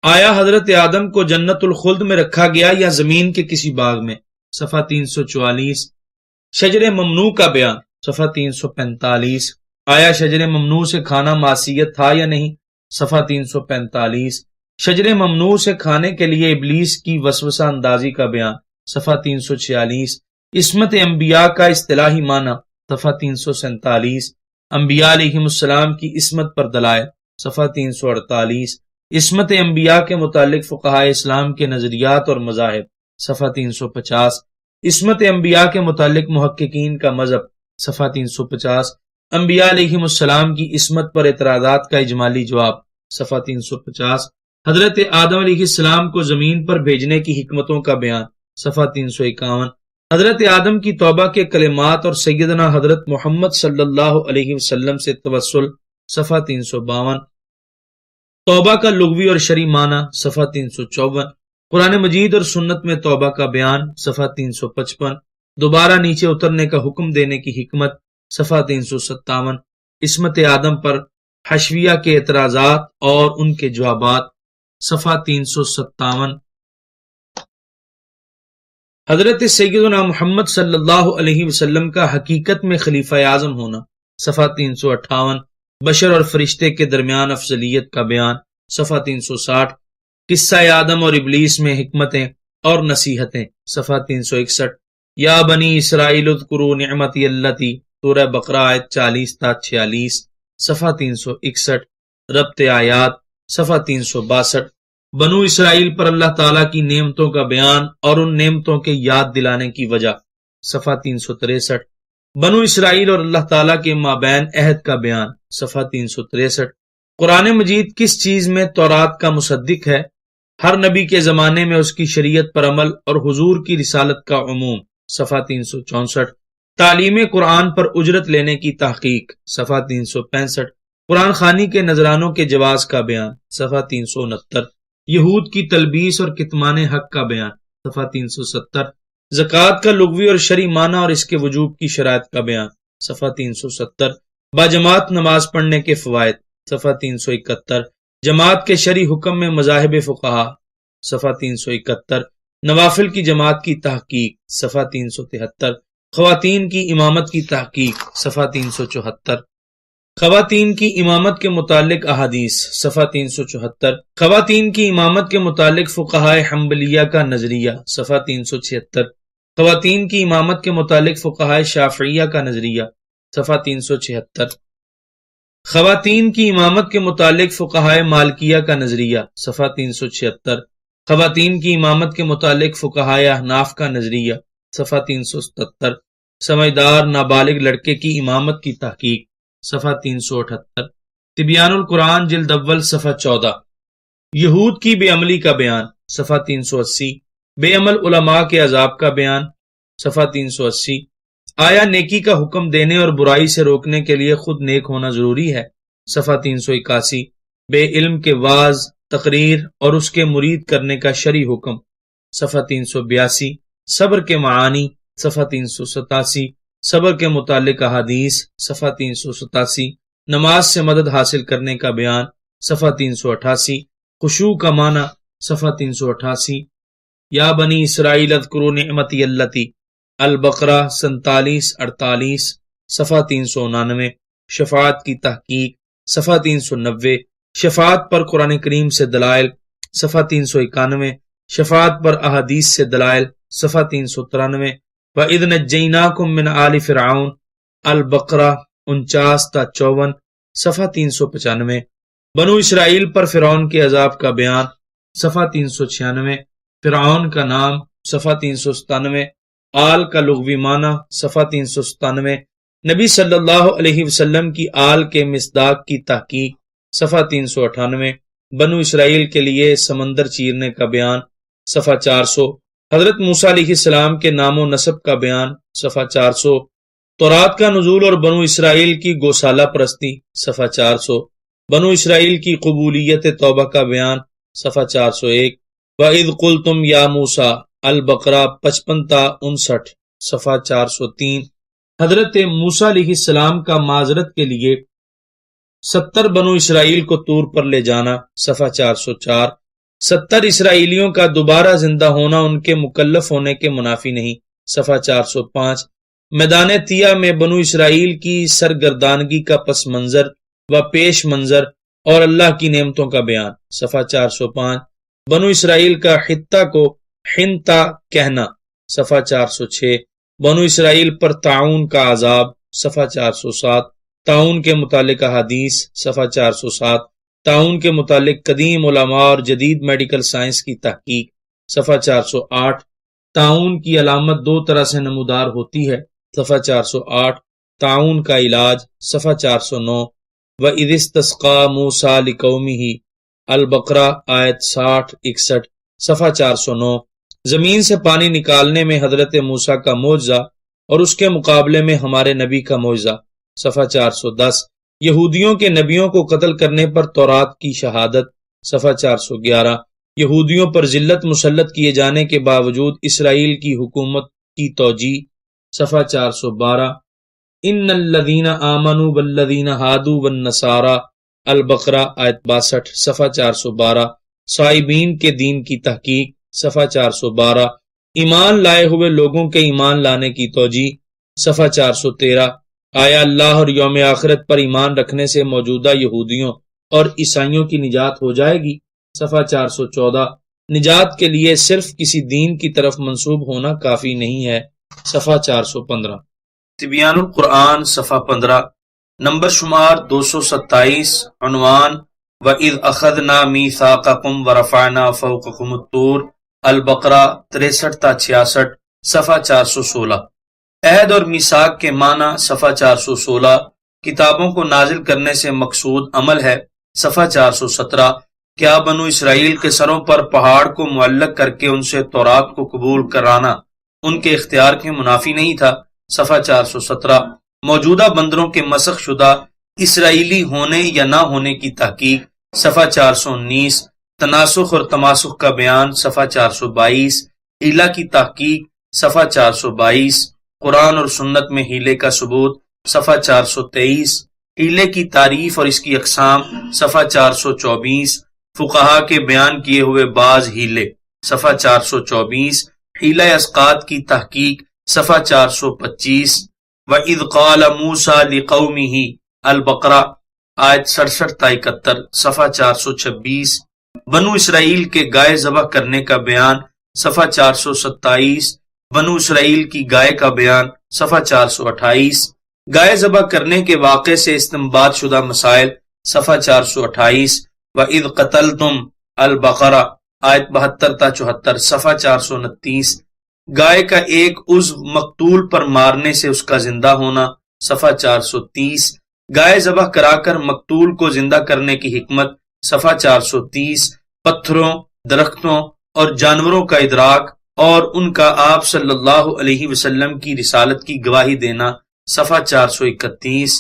آیا حضرت آدم کو جنت الخلد میں رکھا گیا یا زمین کے کسی باغ میں، صفحہ 344۔ شجر ممنوع کا بیان، صفحہ 345۔ آیا شجر ممنوع سے کھانا معصیت تھا یا نہیں، صفحہ 345۔ شجر ممنوع سے کھانے کے لیے ابلیس کی وسوسہ اندازی کا بیان، صفحہ 346۔ عصمت انبیاء کا اصطلاحی معنی، صفحہ 347۔ انبیاء علیہم السلام کی عصمت پر دلائل، صفحہ 348۔ عصمت انبیاء کے متعلق فقہائے اسلام کے نظریات اور مذاہب، صفحہ 350۔ عصمت انبیاء کے متعلق محققین کا مذہب، صفحہ 350۔ انبیاء علیہم السلام کی عصمت پر اعتراضات کا اجمالی جواب، صفحہ 350۔ حضرت آدم علیہ السلام کو زمین پر بھیجنے کی حکمتوں کا بیان، صفحہ 351۔ حضرت آدم کی توبہ کے کلمات اور سیدنا حضرت محمد صلی اللہ علیہ وسلم سے توسل، صفحہ 352۔ توبہ کا لغوی اور شرعی معنی، صفحہ 354۔ قرآن مجید اور سنت میں توبہ کا بیان، صفحہ 355۔ دوبارہ نیچے اترنے کا حکم دینے کی حکمت، صفحہ 357۔ عصمت آدم پر حشویہ کے اعتراضات اور ان کے جوابات، صفحہ 357۔ حضرت سیدنا محمد صلی اللہ علیہ وسلم کا حقیقت میں خلیفہ اعظم ہونا، صفحہ 358۔ بشر اور فرشتے کے درمیان افضلیت کا بیان، صفحہ 360۔ قصہ آدم اور ابلیس میں حکمتیں اور نصیحتیں، صفحہ 361۔ یا بنی اسرائیل اذکروا نعمتی اللتی، سورہ بقرہ آیت 40 تا 46، صفحہ 361۔ ربط آیات، صفحہ 362۔ بنو اسرائیل پر اللہ تعالیٰ کی نعمتوں کا بیان اور ان نعمتوں کے یاد دلانے کی وجہ، صفحہ 363۔ بنو اسرائیل اور اللہ تعالیٰ کے مابین عہد کا بیان، صفحہ 363۔ قرآن مجید کس چیز میں تورات کا مصدق ہے؟ ہر نبی کے زمانے میں اس کی شریعت پر عمل اور حضور کی رسالت کا عموم، صفحہ 364۔ تعلیم قرآن پر اجرت لینے کی تحقیق، صفحہ 365۔ قرآن خوانی کے نذرانوں کے جواز کا بیان، صفحہ 369۔ یہود کی تلبیس اور کتمان حق کا بیان، صفحہ 370۔ زکوٰۃ کا لغوی اور شرعی معنی اور اس کے وجوب کی شرائط کا بیان، صفحہ 370۔ باجماعت نماز پڑھنے کے فوائد، صفحہ 371۔ جماعت کے شرعی حکم میں مذاہب فقہا، صفحہ 371۔ نوافل کی جماعت کی تحقیق، صفحہ 373۔ خواتین کی امامت کی تحقیق، صفحہ 374۔ خواتین کی امامت کے متعلق احادیث، صفحہ 374۔ خواتین کی امامت کے متعلق فقہائے حنبلیہ کا نظریہ، صفحہ 376۔ خواتین کی امامت کے متعلق فقہائے شافعیہ کا نظریہ، صفحہ 376۔ خواتین کی امامت کے متعلق فقہائے مالکیہ کا نظریہ، صفحہ 376۔ خواتین کی امامت کے متعلق فقہائے احناف کا نظریہ، صفحہ 377۔ سمجھدار نابالغ لڑکے کی امامت کی تحقیق، صفحہ 378۔ تبیان القرآن جلد اول صفحہ 14۔ یہود کی بے عملی کا بیان، صفحہ 380۔ بے عمل علماء کے عذاب کا بیان، صفحہ 380۔ آیا نیکی کا حکم دینے اور برائی سے روکنے کے لیے خود نیک ہونا ضروری ہے، صفحہ 381۔ بے علم کے واعظ، تقریر اور اس کے مرید کرنے کا شرعی حکم، صفحہ 382۔ صبر کے معانی، صفحہ 387۔ صبر کے متعلق احادیث، صفحہ 387۔ نماز سے مدد حاصل کرنے کا بیان، صفحہ 388۔ خشوع کا معنی، صفحہ 388۔ یا بنی اسرائیل اذکروا نعمتی اللتی، البقرہ 47-48۔ صفحہ 399، شفاعت کی تحقیق صفحہ 390، شفاعت پر قرآن کریم سے دلائل صفحہ 391، شفاعت پر احادیث سے دلائل صفحہ 393، وَإِذْ نَجَّيْنَاكُمْ مِنْ آلِ فِرْعَوْنَ البقرہ 49 تا 54، صفحہ 395، بنو اسرائیل پر فرعون کے عذاب کا بیان صفحہ 396، فرعون کا نام صفحہ 397، آل کا لغوی معنی صفحہ 397، نبی صلی اللہ علیہ وسلم کی آل کے مصداق کی تحقیق صفحہ 398، بنو اسرائیل کے لیے سمندر چیرنے کا بیان صفحہ 400، حضرت موسیٰ علیہ السلام کے نام و نسب کا بیان صفحہ 400، تورات کا نزول اور بنو اسرائیل کی گوسالہ پرستی صفحہ 400، بنو اسرائیل کی قبولیت توبہ کا بیان صفحہ 401، وَإِذْ قُلْتُمْ يَا مُوسَىٰ البقرہ 55 تا 59، صفحہ 403، حضرت موسیٰ علیہ السلام کا معذرت کے لیے 70 بنو اسرائیل کو طور پر لے جانا صفحہ 404، 70 اسرائیلیوں کا دوبارہ زندہ ہونا ان کے مکلف ہونے کے منافی نہیں صفحہ 405، میدان تیہ میں بنو اسرائیل کی سرگردانگی کا پس منظر و پیش منظر اور اللہ کی نعمتوں کا بیان صفحہ 405، بنو اسرائیل کا خطہ کو حنطہ کہنا صفحہ 406، بنو اسرائیل پر طاعون کا عذاب صفحہ 407، طاعون کے متعلق حدیث صفحہ 407، طاعون کے متعلق قدیم علماء اور جدید میڈیکل سائنس کی تحقیق صفحہ 408، طاعون کی علامت 2 طرح سے نمودار ہوتی ہے صفحہ 408، طاعون کا علاج صفحہ 409، وَإِذِ اسْتَسْقَىٰ مُوسَىٰ لِقَوْمِهِ البقرہ آیت 60-61، صفحہ 409، زمین سے پانی نکالنے میں حضرت موسیٰ کا معجزہ اور اس کے مقابلے میں ہمارے نبی کا معجزہ صفحہ 410، یہودیوں کے نبیوں کو قتل کرنے پر تورات کی شہادت صفحہ 411، یہودیوں پر ذلت مسلط کیے جانے کے باوجود اسرائیل کی حکومت کی توجیہ صفحہ 412، ان الذین آمنوا والذین ہادوا والنصارى البقرہ آیت 62، صفحہ 412، صائبین کے دین کی تحقیق صفحہ 412، ایمان لائے ہوئے لوگوں کے ایمان لانے کی توجیہ صفحہ 413، آیا اللہ اور یوم آخرت پر ایمان رکھنے سے موجودہ یہودیوں اور عیسائیوں کی نجات ہو جائے گی صفحہ 414، نجات کے لیے صرف کسی دین کی طرف منسوب ہونا کافی نہیں ہے صفحہ 415، تبیان القرآن صفحہ 15، نمبر شمار 227، عنوان وَإِذْ أَخَذْنَا مِيثَاقَكُمْ وَرَفَعْنَا فَوْقَكُمُ الطُّورَ البقرہ 63 تا 66، صفحہ 416، عہد اور میثاق کے معنی صفحہ 416، کتابوں کو نازل کرنے سے مقصود عمل ہے صفحہ 417، کیا بنو اسرائیل کے سروں پر پہاڑ کو معلق کر کے ان سے تورات کو قبول کرانا ان کے اختیار کے منافی نہیں تھا صفحہ 417، موجودہ بندروں کے مسخ شدہ اسرائیلی ہونے یا نہ ہونے کی تحقیق صفحہ 419، تناسخ اور تماسخ کا بیان صفحہ 422، ہیلہ کی تحقیق صفحہ 422، قرآن اور سنت میں ہیلے کا ثبوت صفحہ 423، ہیلے کی تعریف اور اس کی اقسام صفحہ 424، فقہا کے بیان کیے ہوئے بعض ہیلے صفحہ 424، ہیلہ اسقاط کی تحقیق صفحہ 425، وَإِذْ قَالَ مُوسَىٰ لِقَوْمِهِ البقرہ آیت 67 تا 71، صفحہ 426، بنو اسرائیل کے گائے ذبح کرنے کا بیان صفحہ 427، بنو اسرائیل کی گائے کا بیان صفحہ 428، گائے ذبح کرنے کے واقعے سے استنباط شدہ مسائل صفحہ 428، وَإِذْ قَتَلْتُمْ البقرہ آیت 72 تا 74، صفحہ 429، گائے کا ایک عضو مقتول پر مارنے سے اس کا زندہ ہونا صفحہ 430، گائے ذبح کرا کر مقتول کو زندہ کرنے کی حکمت صفحہ 430، پتھروں، درختوں اور جانوروں کا ادراک اور ان کا آپ صلی اللہ علیہ وسلم کی رسالت کی گواہی دینا صفحہ 431،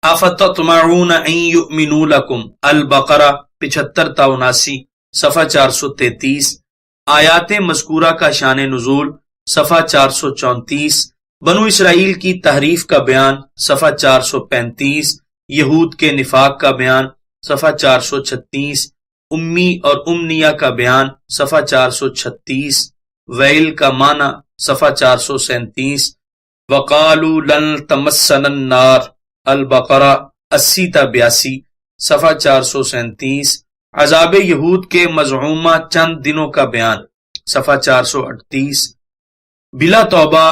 افتطمعون ان یؤمنوا لکم البقرہ 75 تا 79، صفحہ 433، آیات مذکورہ کا شان نزول صفحہ 434، بنو اسرائیل کی تحریف کا بیان صفحہ 435، یہود کے نفاق کا بیان صفحہ 436، امی اور امنیہ کا بیان صفحہ 436، ویل کا معنی صفحہ 437، وقالوا لن تمسنا النار البقرہ 80 تا 82، صفحہ 437، عذاب یہود کے مزعومہ چند دنوں کا بیان، صفحہ 438، بلا توبہ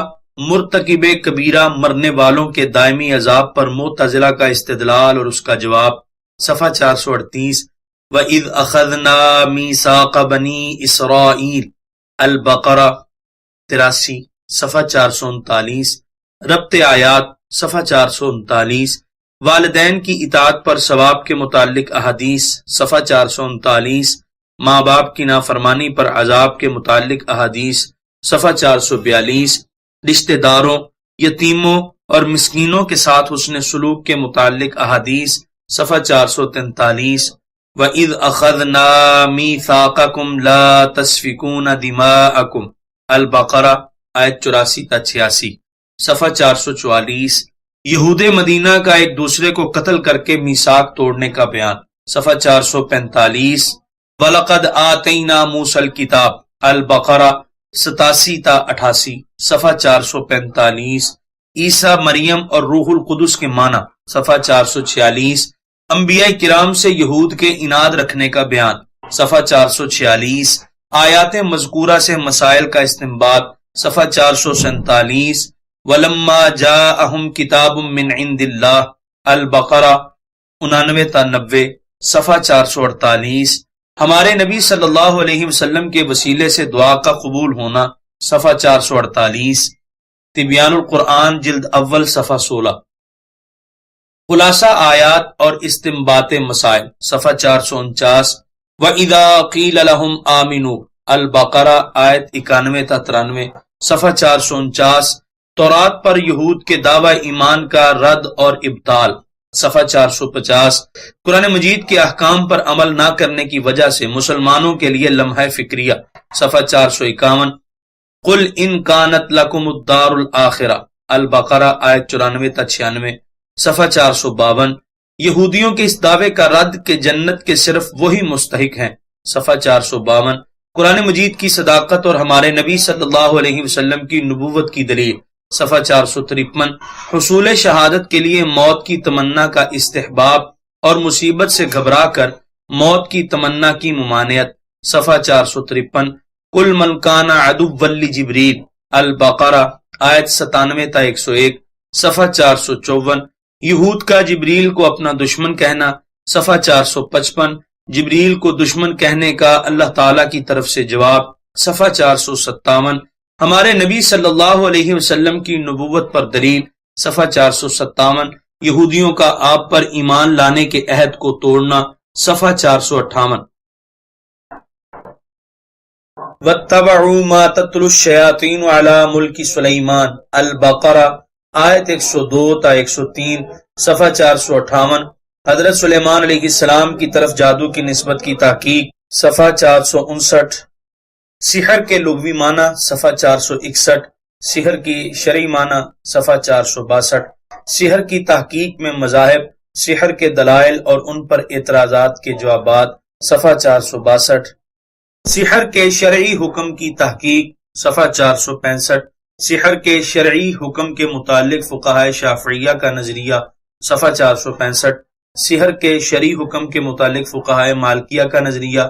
مرتکب کبیرہ مرنے والوں کے دائمی عذاب پر معتزلہ کا استدلال اور اس کا جواب، صفحہ 438، وَإِذْ أَخَذْنَا مِيثَاقَ بَنِي إِسْرَائِيلَ البقرہ 83، صفحہ 439، ربط آیات، صفحہ 439، والدین کی اطاعت پر ثواب کے متعلق احادیث، صفحہ 439، ماں باپ کی نافرمانی پر عذاب کے متعلق احادیث، صفحہ 442، رشتہ داروں، یتیموں اور مسکینوں کے ساتھ حسن سلوک کے متعلق احادیث، صفحہ 443، وَإِذْ أَخَذْنَا مِيثَاقَكُمْ لَا تَسْفِكُونَ دِمَاءَكُمْ البقرہ آیت 84 تا 86، صفحہ 444، یہود مدینہ کا ایک دوسرے کو قتل کر کے میثاق توڑنے کا بیان، صفحہ 445، وَلَقَدْ آتَيْنَا مُوسَى الْكِتَابَ البقرہ 87 تا 88، صفحہ 445، عیسیٰ مریم اور روح القدس کے معنی، صفحہ 446، انبیاء کرام سے یہود کے عناد رکھنے کا بیان، صفحہ 446، آیات مذکورہ سے مسائل کا استنباط، صفحہ 447، وَلَمَّا جَاءَهُمْ كِتَابٌ مِّنْ عِنْدِ اللَّهِ البقرہ 99 تا 90، صفحہ 448، ہمارے نبی صلی اللہ علیہ وسلم کے وسیلے سے دعا کا قبول ہونا، صفحہ 448، تبیان القرآن جلد اول صفحہ 16، خلاصہ آیات اور استنباط مسائل، صفحہ 449، وَإِذَا قِيلَ لَهُمْ آمِنُوا البقرہ آیت 91 تا 93، صفحہ 449، تورات پر یہود کے دعوی ایمان کا رد اور ابطال، صفحہ 450، قرآن مجید کے احکام پر عمل نہ کرنے کی وجہ سے مسلمانوں کے لیے لمحہ فکریہ، صفحہ 451، قُلْ إِنْ كَانَتْ لَكُمُ الدَّارُ الْآخِرَةُ البقرہ آیت 94 تا 96، صفحہ 452، یہودیوں کے اس دعوے کا رد کہ جنت کے صرف وہی مستحق ہیں، صفحہ 452، قرآن مجید کی صداقت اور ہمارے نبی صلی اللہ علیہ وسلم کی نبوت کی دلیل، صفحہ 453، حصول شہادت کے لیے موت کی تمنا کا استحباب اور مصیبت سے گھبرا کر موت کی تمنا کی ممانعت، صفحہ 453، قُلْ مَنْ كَانَ عَدُوًّا لِجِبْرِيلَ البقرہ آیت 97 تا 101، صفحہ 454، یہود کا جبریل کو اپنا دشمن کہنا، صفحہ 455، جبریل کو دشمن کہنے کا اللہ تعالی کی طرف سے جواب، صفحہ 457، ہمارے نبی صلی اللہ علیہ وسلم کی نبوت پر دلیل، صفحہ 457، یہودیوں کا آپ پر ایمان لانے کے عہد کو توڑنا، صفحہ 458، وَاتَّبَعُوا مَا تَتْلُو الشَّيَاطِينُ عَلَى مُلْكِ سُلَيْمَانَ البقرہ آیت 102 تا 103، صفحہ 458، حضرت سلیمان علیہ السلام کی طرف جادو کی نسبت کی تحقیق، صفحہ 459، سحر کے لغوی معنی، صفحہ 461، سحر کی شرعی معنی، صفحہ 462، سحر کی تحقیق میں مذاہب، سحر کے دلائل اور ان پر اعتراضات کے جوابات، صفحہ 462، سحر کے شرعی حکم کی تحقیق، صفحہ 465، سحر کے شرعی حکم کے متعلق فقہائے شافعیہ کا نظریہ، صفحہ 465، سحر کے شرعی حکم کے متعلق فقہائے مالکیہ کا نظریہ،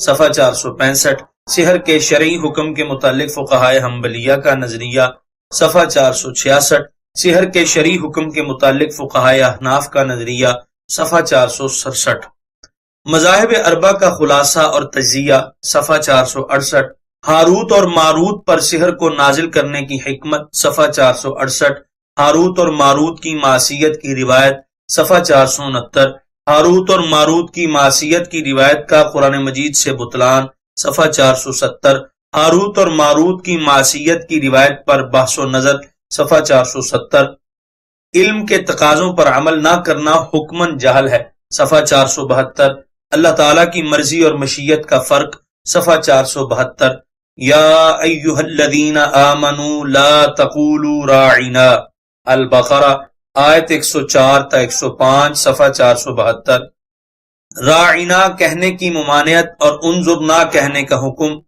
صفحہ 465، سحر کے شرعی حکم کے متعلق فقہائے حنبلیہ کا نظریہ، صفحہ 466، سحر کے شرعی حکم کے متعلق فقہائے احناف کا نظریہ، صفحہ 467، مذاہب اربع کا خلاصہ اور تجزیہ، صفحہ 468، ہاروت اور ماروت پر سحر کو نازل کرنے کی حکمت، صفحہ 468، ہاروت اور ماروت کی معصیت کی روایت، صفحہ 469، ہاروت اور ماروت کی معصیت کی روایت کا قرآن مجید سے بطلان، صفحہ 470، ہاروت اور ماروت کی معصیت کی روایت پر بحث و نظر، صفحہ 470، علم کے تقاضوں پر عمل نہ کرنا حکماً جہل ہے، صفحہ 472، اللہ تعالیٰ کی مرضی اور مشیت کا فرق، صفحہ 472، یا ایہا الذین آمنوا لا تقولوا راعنا البقرہ آیت 104 تا 105، صفحہ 472، راعنا کہنے کی ممانعت اور انظر نہ کہنے کا حکم،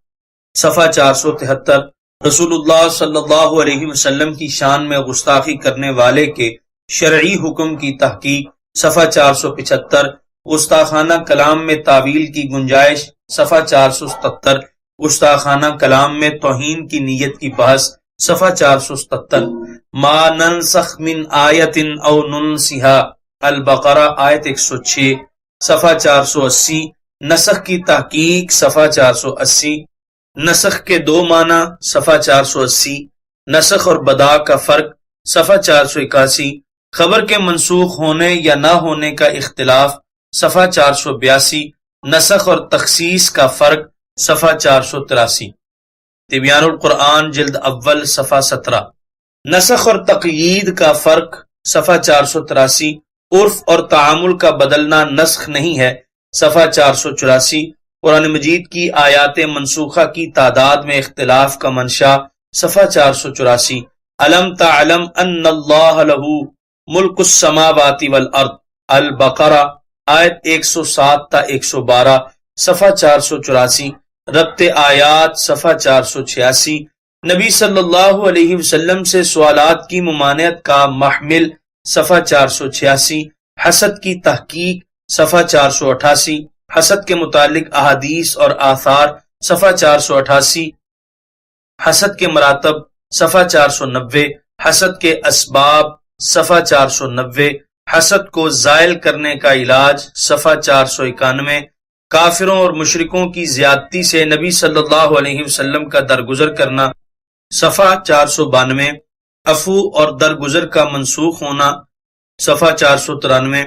صفحہ 473، رسول اللہ صلی اللہ علیہ وسلم کی شان میں گستاخی کرنے والے کے شرعی حکم کی تحقیق، صفحہ 475۔ گستاخانہ کلام میں تعویل کی گنجائش، صفحہ 477۔ گستاخانہ کلام میں توہین کی نیت کی بحث، صفحہ 477۔ ما ننسخ من آیت او ننسها، البقرہ آیت 106، صفحہ 480۔ نسخ کی تحقیق، صفحہ 480۔ نسخ کے دو معنی، صفحہ 480۔ نسخ اور بدا کا فرق، صفحہ 481۔ خبر کے منسوخ ہونے یا نہ ہونے کا اختلاف، صفحہ 482۔ نسخ اور تخصیص کا فرق، صفحہ 483۔ تبیان القرآن جلد اول صفحہ 17۔ نسخ اور تقیید کا فرق، صفحہ 483۔ عرف اور تعامل کا بدلنا نسخ نہیں ہے، صفحہ 484۔ قرآن مجید کی آیات منسوخہ کی تعداد میں اختلاف کا منشا، صفحہ 484۔ الم تعلم ان اللہ لہ ملک السماوات والارض، البقرہ آیت 107 تا 112، صفحہ 484۔ ربط آیات، صفحہ 486۔ نبی صلی اللہ علیہ وسلم سے سوالات کی ممانعت کا محمل، صفحہ 486۔ حسد کی تحقیق، صفحہ 488۔ حسد کے متعلق احادیث اور آثار، صفحہ 488۔ حسد کے مراتب، صفحہ 490۔ حسد کے اسباب، صفحہ 490۔ حسد کو زائل کرنے کا علاج، صفحہ 491۔ کافروں اور مشرکوں کی زیادتی سے نبی صلی اللہ علیہ وسلم کا درگزر کرنا، صفحہ 492۔ عفو اور درگزر کا منسوخ ہونا، صفحہ 493۔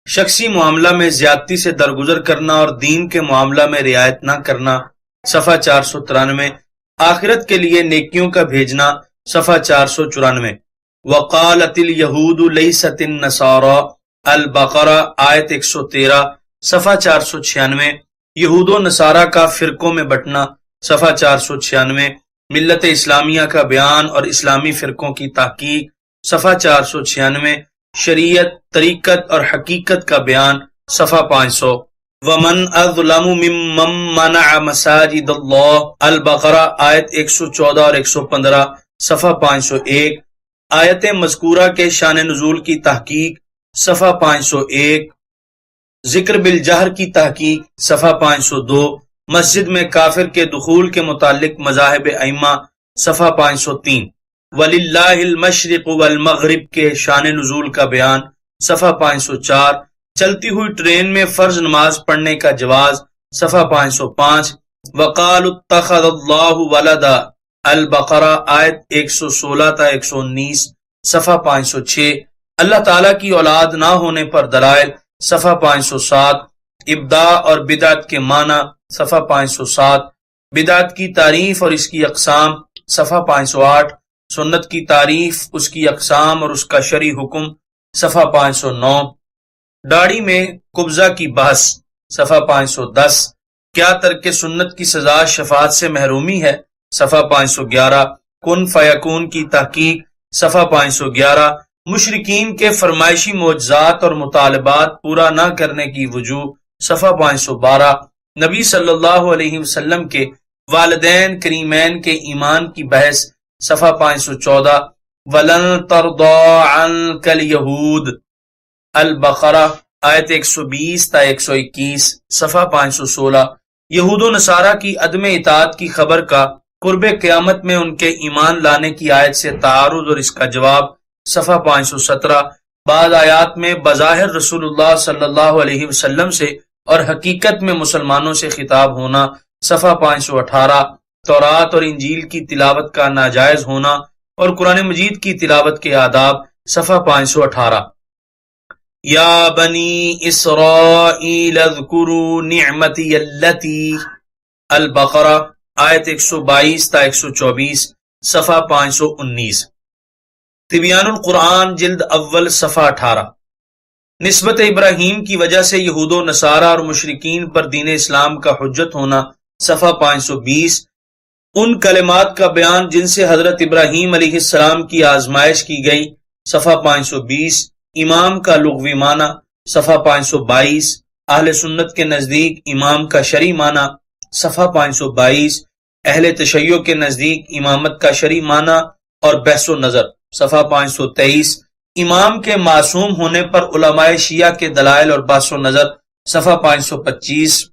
شخصی معاملہ میں زیادتی سے درگزر کرنا اور دین کے معاملہ میں رعایت نہ کرنا، صفحہ 493۔ آخرت کے لیے نیکیوں کا بھیجنا، صفحہ 494۔ وقالت الیہود لیست النصارى، البقرہ آیت 113، صفحہ 496۔ یہود و نصارہ کا فرقوں میں بٹنا، صفحہ 496۔ ملت اسلامیہ کا بیان اور اسلامی فرقوں کی تحقیق، صفحہ 496۔ شریعت، طریقت اور حقیقت کا بیان، صفحہ 500۔ ومن اظلم ممن منع مساجد اللہ، البقرہ آیت 114 اور 115، صفحہ 501۔ آیت مذکورہ کے شان نزول کی تحقیق، صفحہ 501۔ ذکر بالجہر کی تحقیق، صفحہ 502۔ مسجد میں کافر کے دخول کے متعلق مذاہب ائمہ، صفحہ 503۔ وَلِلَّهِ الْمَشْرِقُ وَالْمَغْرِبِ کے شان نزول کا بیان، صفحہ 504۔ چلتی ہوئی ٹرین میں فرض نماز پڑھنے کا جواز، صفحہ 505۔ وَقَالُوا اتَّخَذَ اللَّهُ وَلَدًا، البقرہ آیت 116 تا 119، صفحہ 506۔ اللہ تعالیٰ کی اولاد نہ ہونے پر دلائل، صفحہ 507۔ ابداع اور بدعت کے معنی، صفحہ 507۔ بدعت کی تعریف اور اس کی اقسام، صفحہ 508۔ سنت کی تعریف، اس کی اقسام اور اس کا شرعی حکم، صفحہ 509۔ داڑھی میں قبضہ کی بحث، صفحہ 510۔ کیا ترک سنت کی سزا شفاعت سے محرومی ہے، صفحہ 511۔ کن فیکون کی تحقیق، صفحہ 511۔ مشرکین کے فرمائشی معجزات اور مطالبات پورا نہ کرنے کی وجوہ، صفحہ 512۔ نبی صلی اللہ علیہ وسلم کے والدین کریمین کے ایمان کی بحث، صفحہ 514۔ وَلَن تَرْضَىٰ عَنْكَ الْيَهُودُ، البقرہ آیت 120 تا 121، صفحہ 516۔ یہود و نصارہ کی عدم اطاعت کی خبر کا قرب قیامت میں ان کے ایمان لانے کی آیت سے تعارض اور اس کا جواب، صفحہ 517۔ بعض آیات میں بظاہر رسول اللہ صلی اللہ علیہ وسلم سے اور حقیقت میں مسلمانوں سے خطاب ہونا، صفحہ 518۔ تورات اور انجیل کی تلاوت کا ناجائز ہونا اور قرآن مجید کی تلاوت کے آداب، صفحہ 518۔ یا بنی اسرائیل اذکروا نعمتی اللتی، البقرہ آیت 122 تا 124، صفحہ 519۔ تبیان القرآن جلد اول صفحہ 18۔ نسبت ابراہیم کی وجہ سے یہود و نصارہ اور مشرکین پر دین اسلام کا حجت ہونا، صفحہ 520۔ ان کلمات کا بیان جن سے حضرت ابراہیم علیہ السلام کی آزمائش کی گئی، صفحہ 520۔ امام کا لغوی معنی، صفحہ 522۔ اہل سنت کے نزدیک امام کا شرعی معنی، صفحہ 522۔ اہل تشیع کے نزدیک امامت کا شرعی معنی اور بحث و نظر، صفحہ 523۔ امام کے معصوم ہونے پر علماء شیعہ کے دلائل اور بحث و نظر، صفحہ 525۔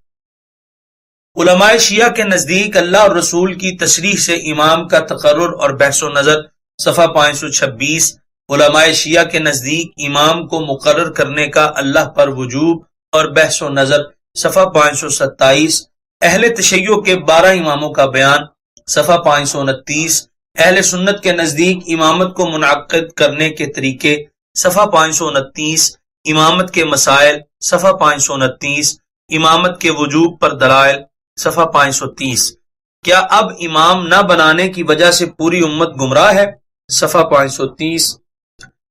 علماء شیعہ کے نزدیک اللہ اور رسول کی تصریح سے امام کا تقرر اور بحث و نظر، صفحہ 526۔ علماء شیعہ کے نزدیک امام کو مقرر کرنے کا اللہ پر وجوب اور بحث و نظر، صفحہ 527۔ اہل تشیع کے 12 اماموں کا بیان، صفحہ 529۔ اہل سنت کے نزدیک امامت کو منعقد کرنے کے طریقے، صفحہ 529۔ امامت کے مسائل، صفحہ 529۔ امامت کے وجوب پر دلائل، صفحہ 530۔ کیا اب امام نہ بنانے کی وجہ سے پوری امت گمراہ ہے، صفحہ 530۔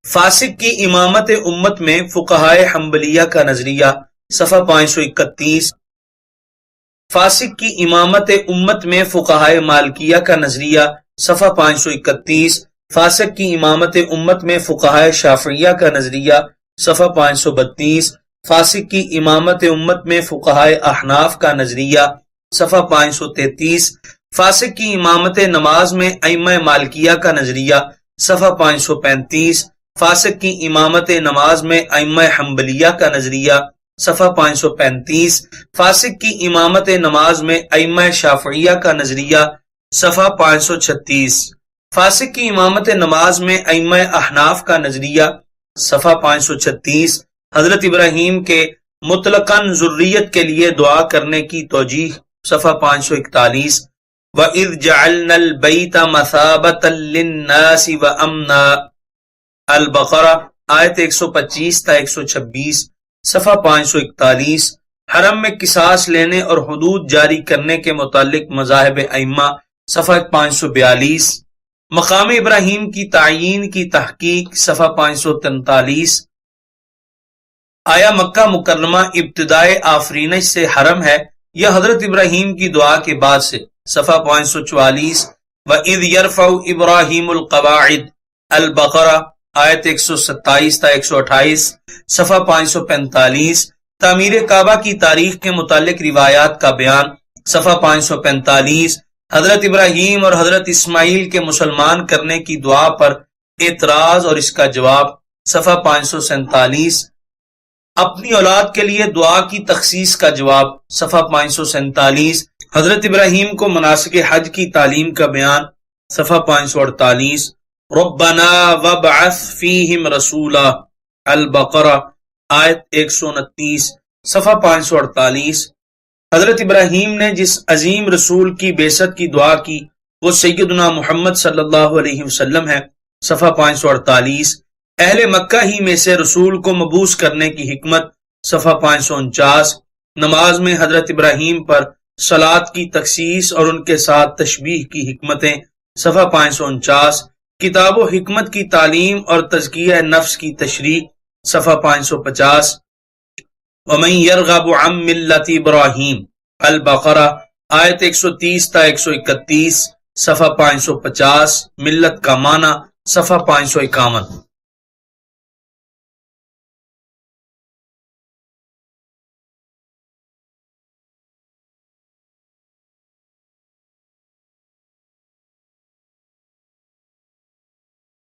فاسق کی امامت امت میں فقہائے حنبلیہ کا نظریہ، صفحہ 531۔ فاسق کی امامت امت میں فقہائے مالکیہ کا نظریہ، صفحہ 531۔ فاسق کی امامت امت میں فقہائے شافعیہ کا نظریہ، صفحہ 532۔ فاسق کی امامت امت میں فقہائے احناف کا نظریہ، صفحہ 533۔ فاسق کی امامت نماز میں ائمہ مالکیہ کا نظریہ، صفحہ 535۔ فاسق کی امامت نماز میں ائمہ حنبلیہ کا نظریہ، صفحہ 535۔ فاسق کی امامت نماز میں ائمہ شافعیہ کا نظریہ، صفحہ 536۔ فاسق کی امامت نماز میں ائمہ احناف کا نظریہ، صفحہ 536۔ حضرت ابراہیم کے مطلقاً ذریت کے لیے دعا کرنے کی توجیہ، صفحہ 541۔ وَإِذْ جَعَلْنَا الْبَيْتَ مَثَابَةً لِلنَّاسِ وَأَمْنًا، البقرہ آیت 125 تا 126، صفحہ 541۔ حرم میں قصاص لینے اور حدود جاری کرنے کے متعلق مذاہب ائمہ، صفحہ 542۔ مقام ابراہیم کی تعیین کی تحقیق، صفحہ 543۔ آیا مکہ مکرمہ ابتدائے آفرینش سے حرم ہے یا حضرت ابراہیم کی دعا کے بعد سے، صفحہ 544۔ وَإِذْ يَرْفَعُ إِبْرَاهِيمُ الْقَوَاعِدَ، البقرہ آیت 127 تا 128، صفحہ 545۔ تعمیر کعبہ کی تاریخ کے متعلق روایات کا بیان، صفحہ 545۔ حضرت ابراہیم اور حضرت اسماعیل کے مسلمان کرنے کی دعا پر اعتراض اور اس کا جواب، صفحہ 547۔ اپنی اولاد کے لیے دعا کی تخصیص کا جواب، صفحہ 547۔ حضرت ابراہیم کو مناسک حج کی تعلیم کا بیان، صفحہ 548۔ ربنا وابعث فیہم رسولا، البقرہ آیت 129، صفحہ 548۔ حضرت ابراہیم نے جس عظیم رسول کی بعثت کی دعا کی وہ سیدنا محمد صلی اللہ علیہ وسلم ہے، صفحہ 548۔ اہل مکہ ہی میں سے رسول کو مبعوث کرنے کی حکمت، صفحہ 549۔ نماز میں حضرت ابراہیم پر صلاۃ کی تخصیص اور ان کے ساتھ تشبیہ کی حکمتیں، صفحہ 549۔ کتاب و حکمت کی تعلیم اور تزکیہ نفس کی تشریح، صفحہ 550۔ وَمَن يَرْغَبُ عَن مِّلَّةِ إِبْرَاهِيمَ، البقرہ آیت 130 تا 131، صفحہ 550۔ ملت کا معنی، صفحہ 551۔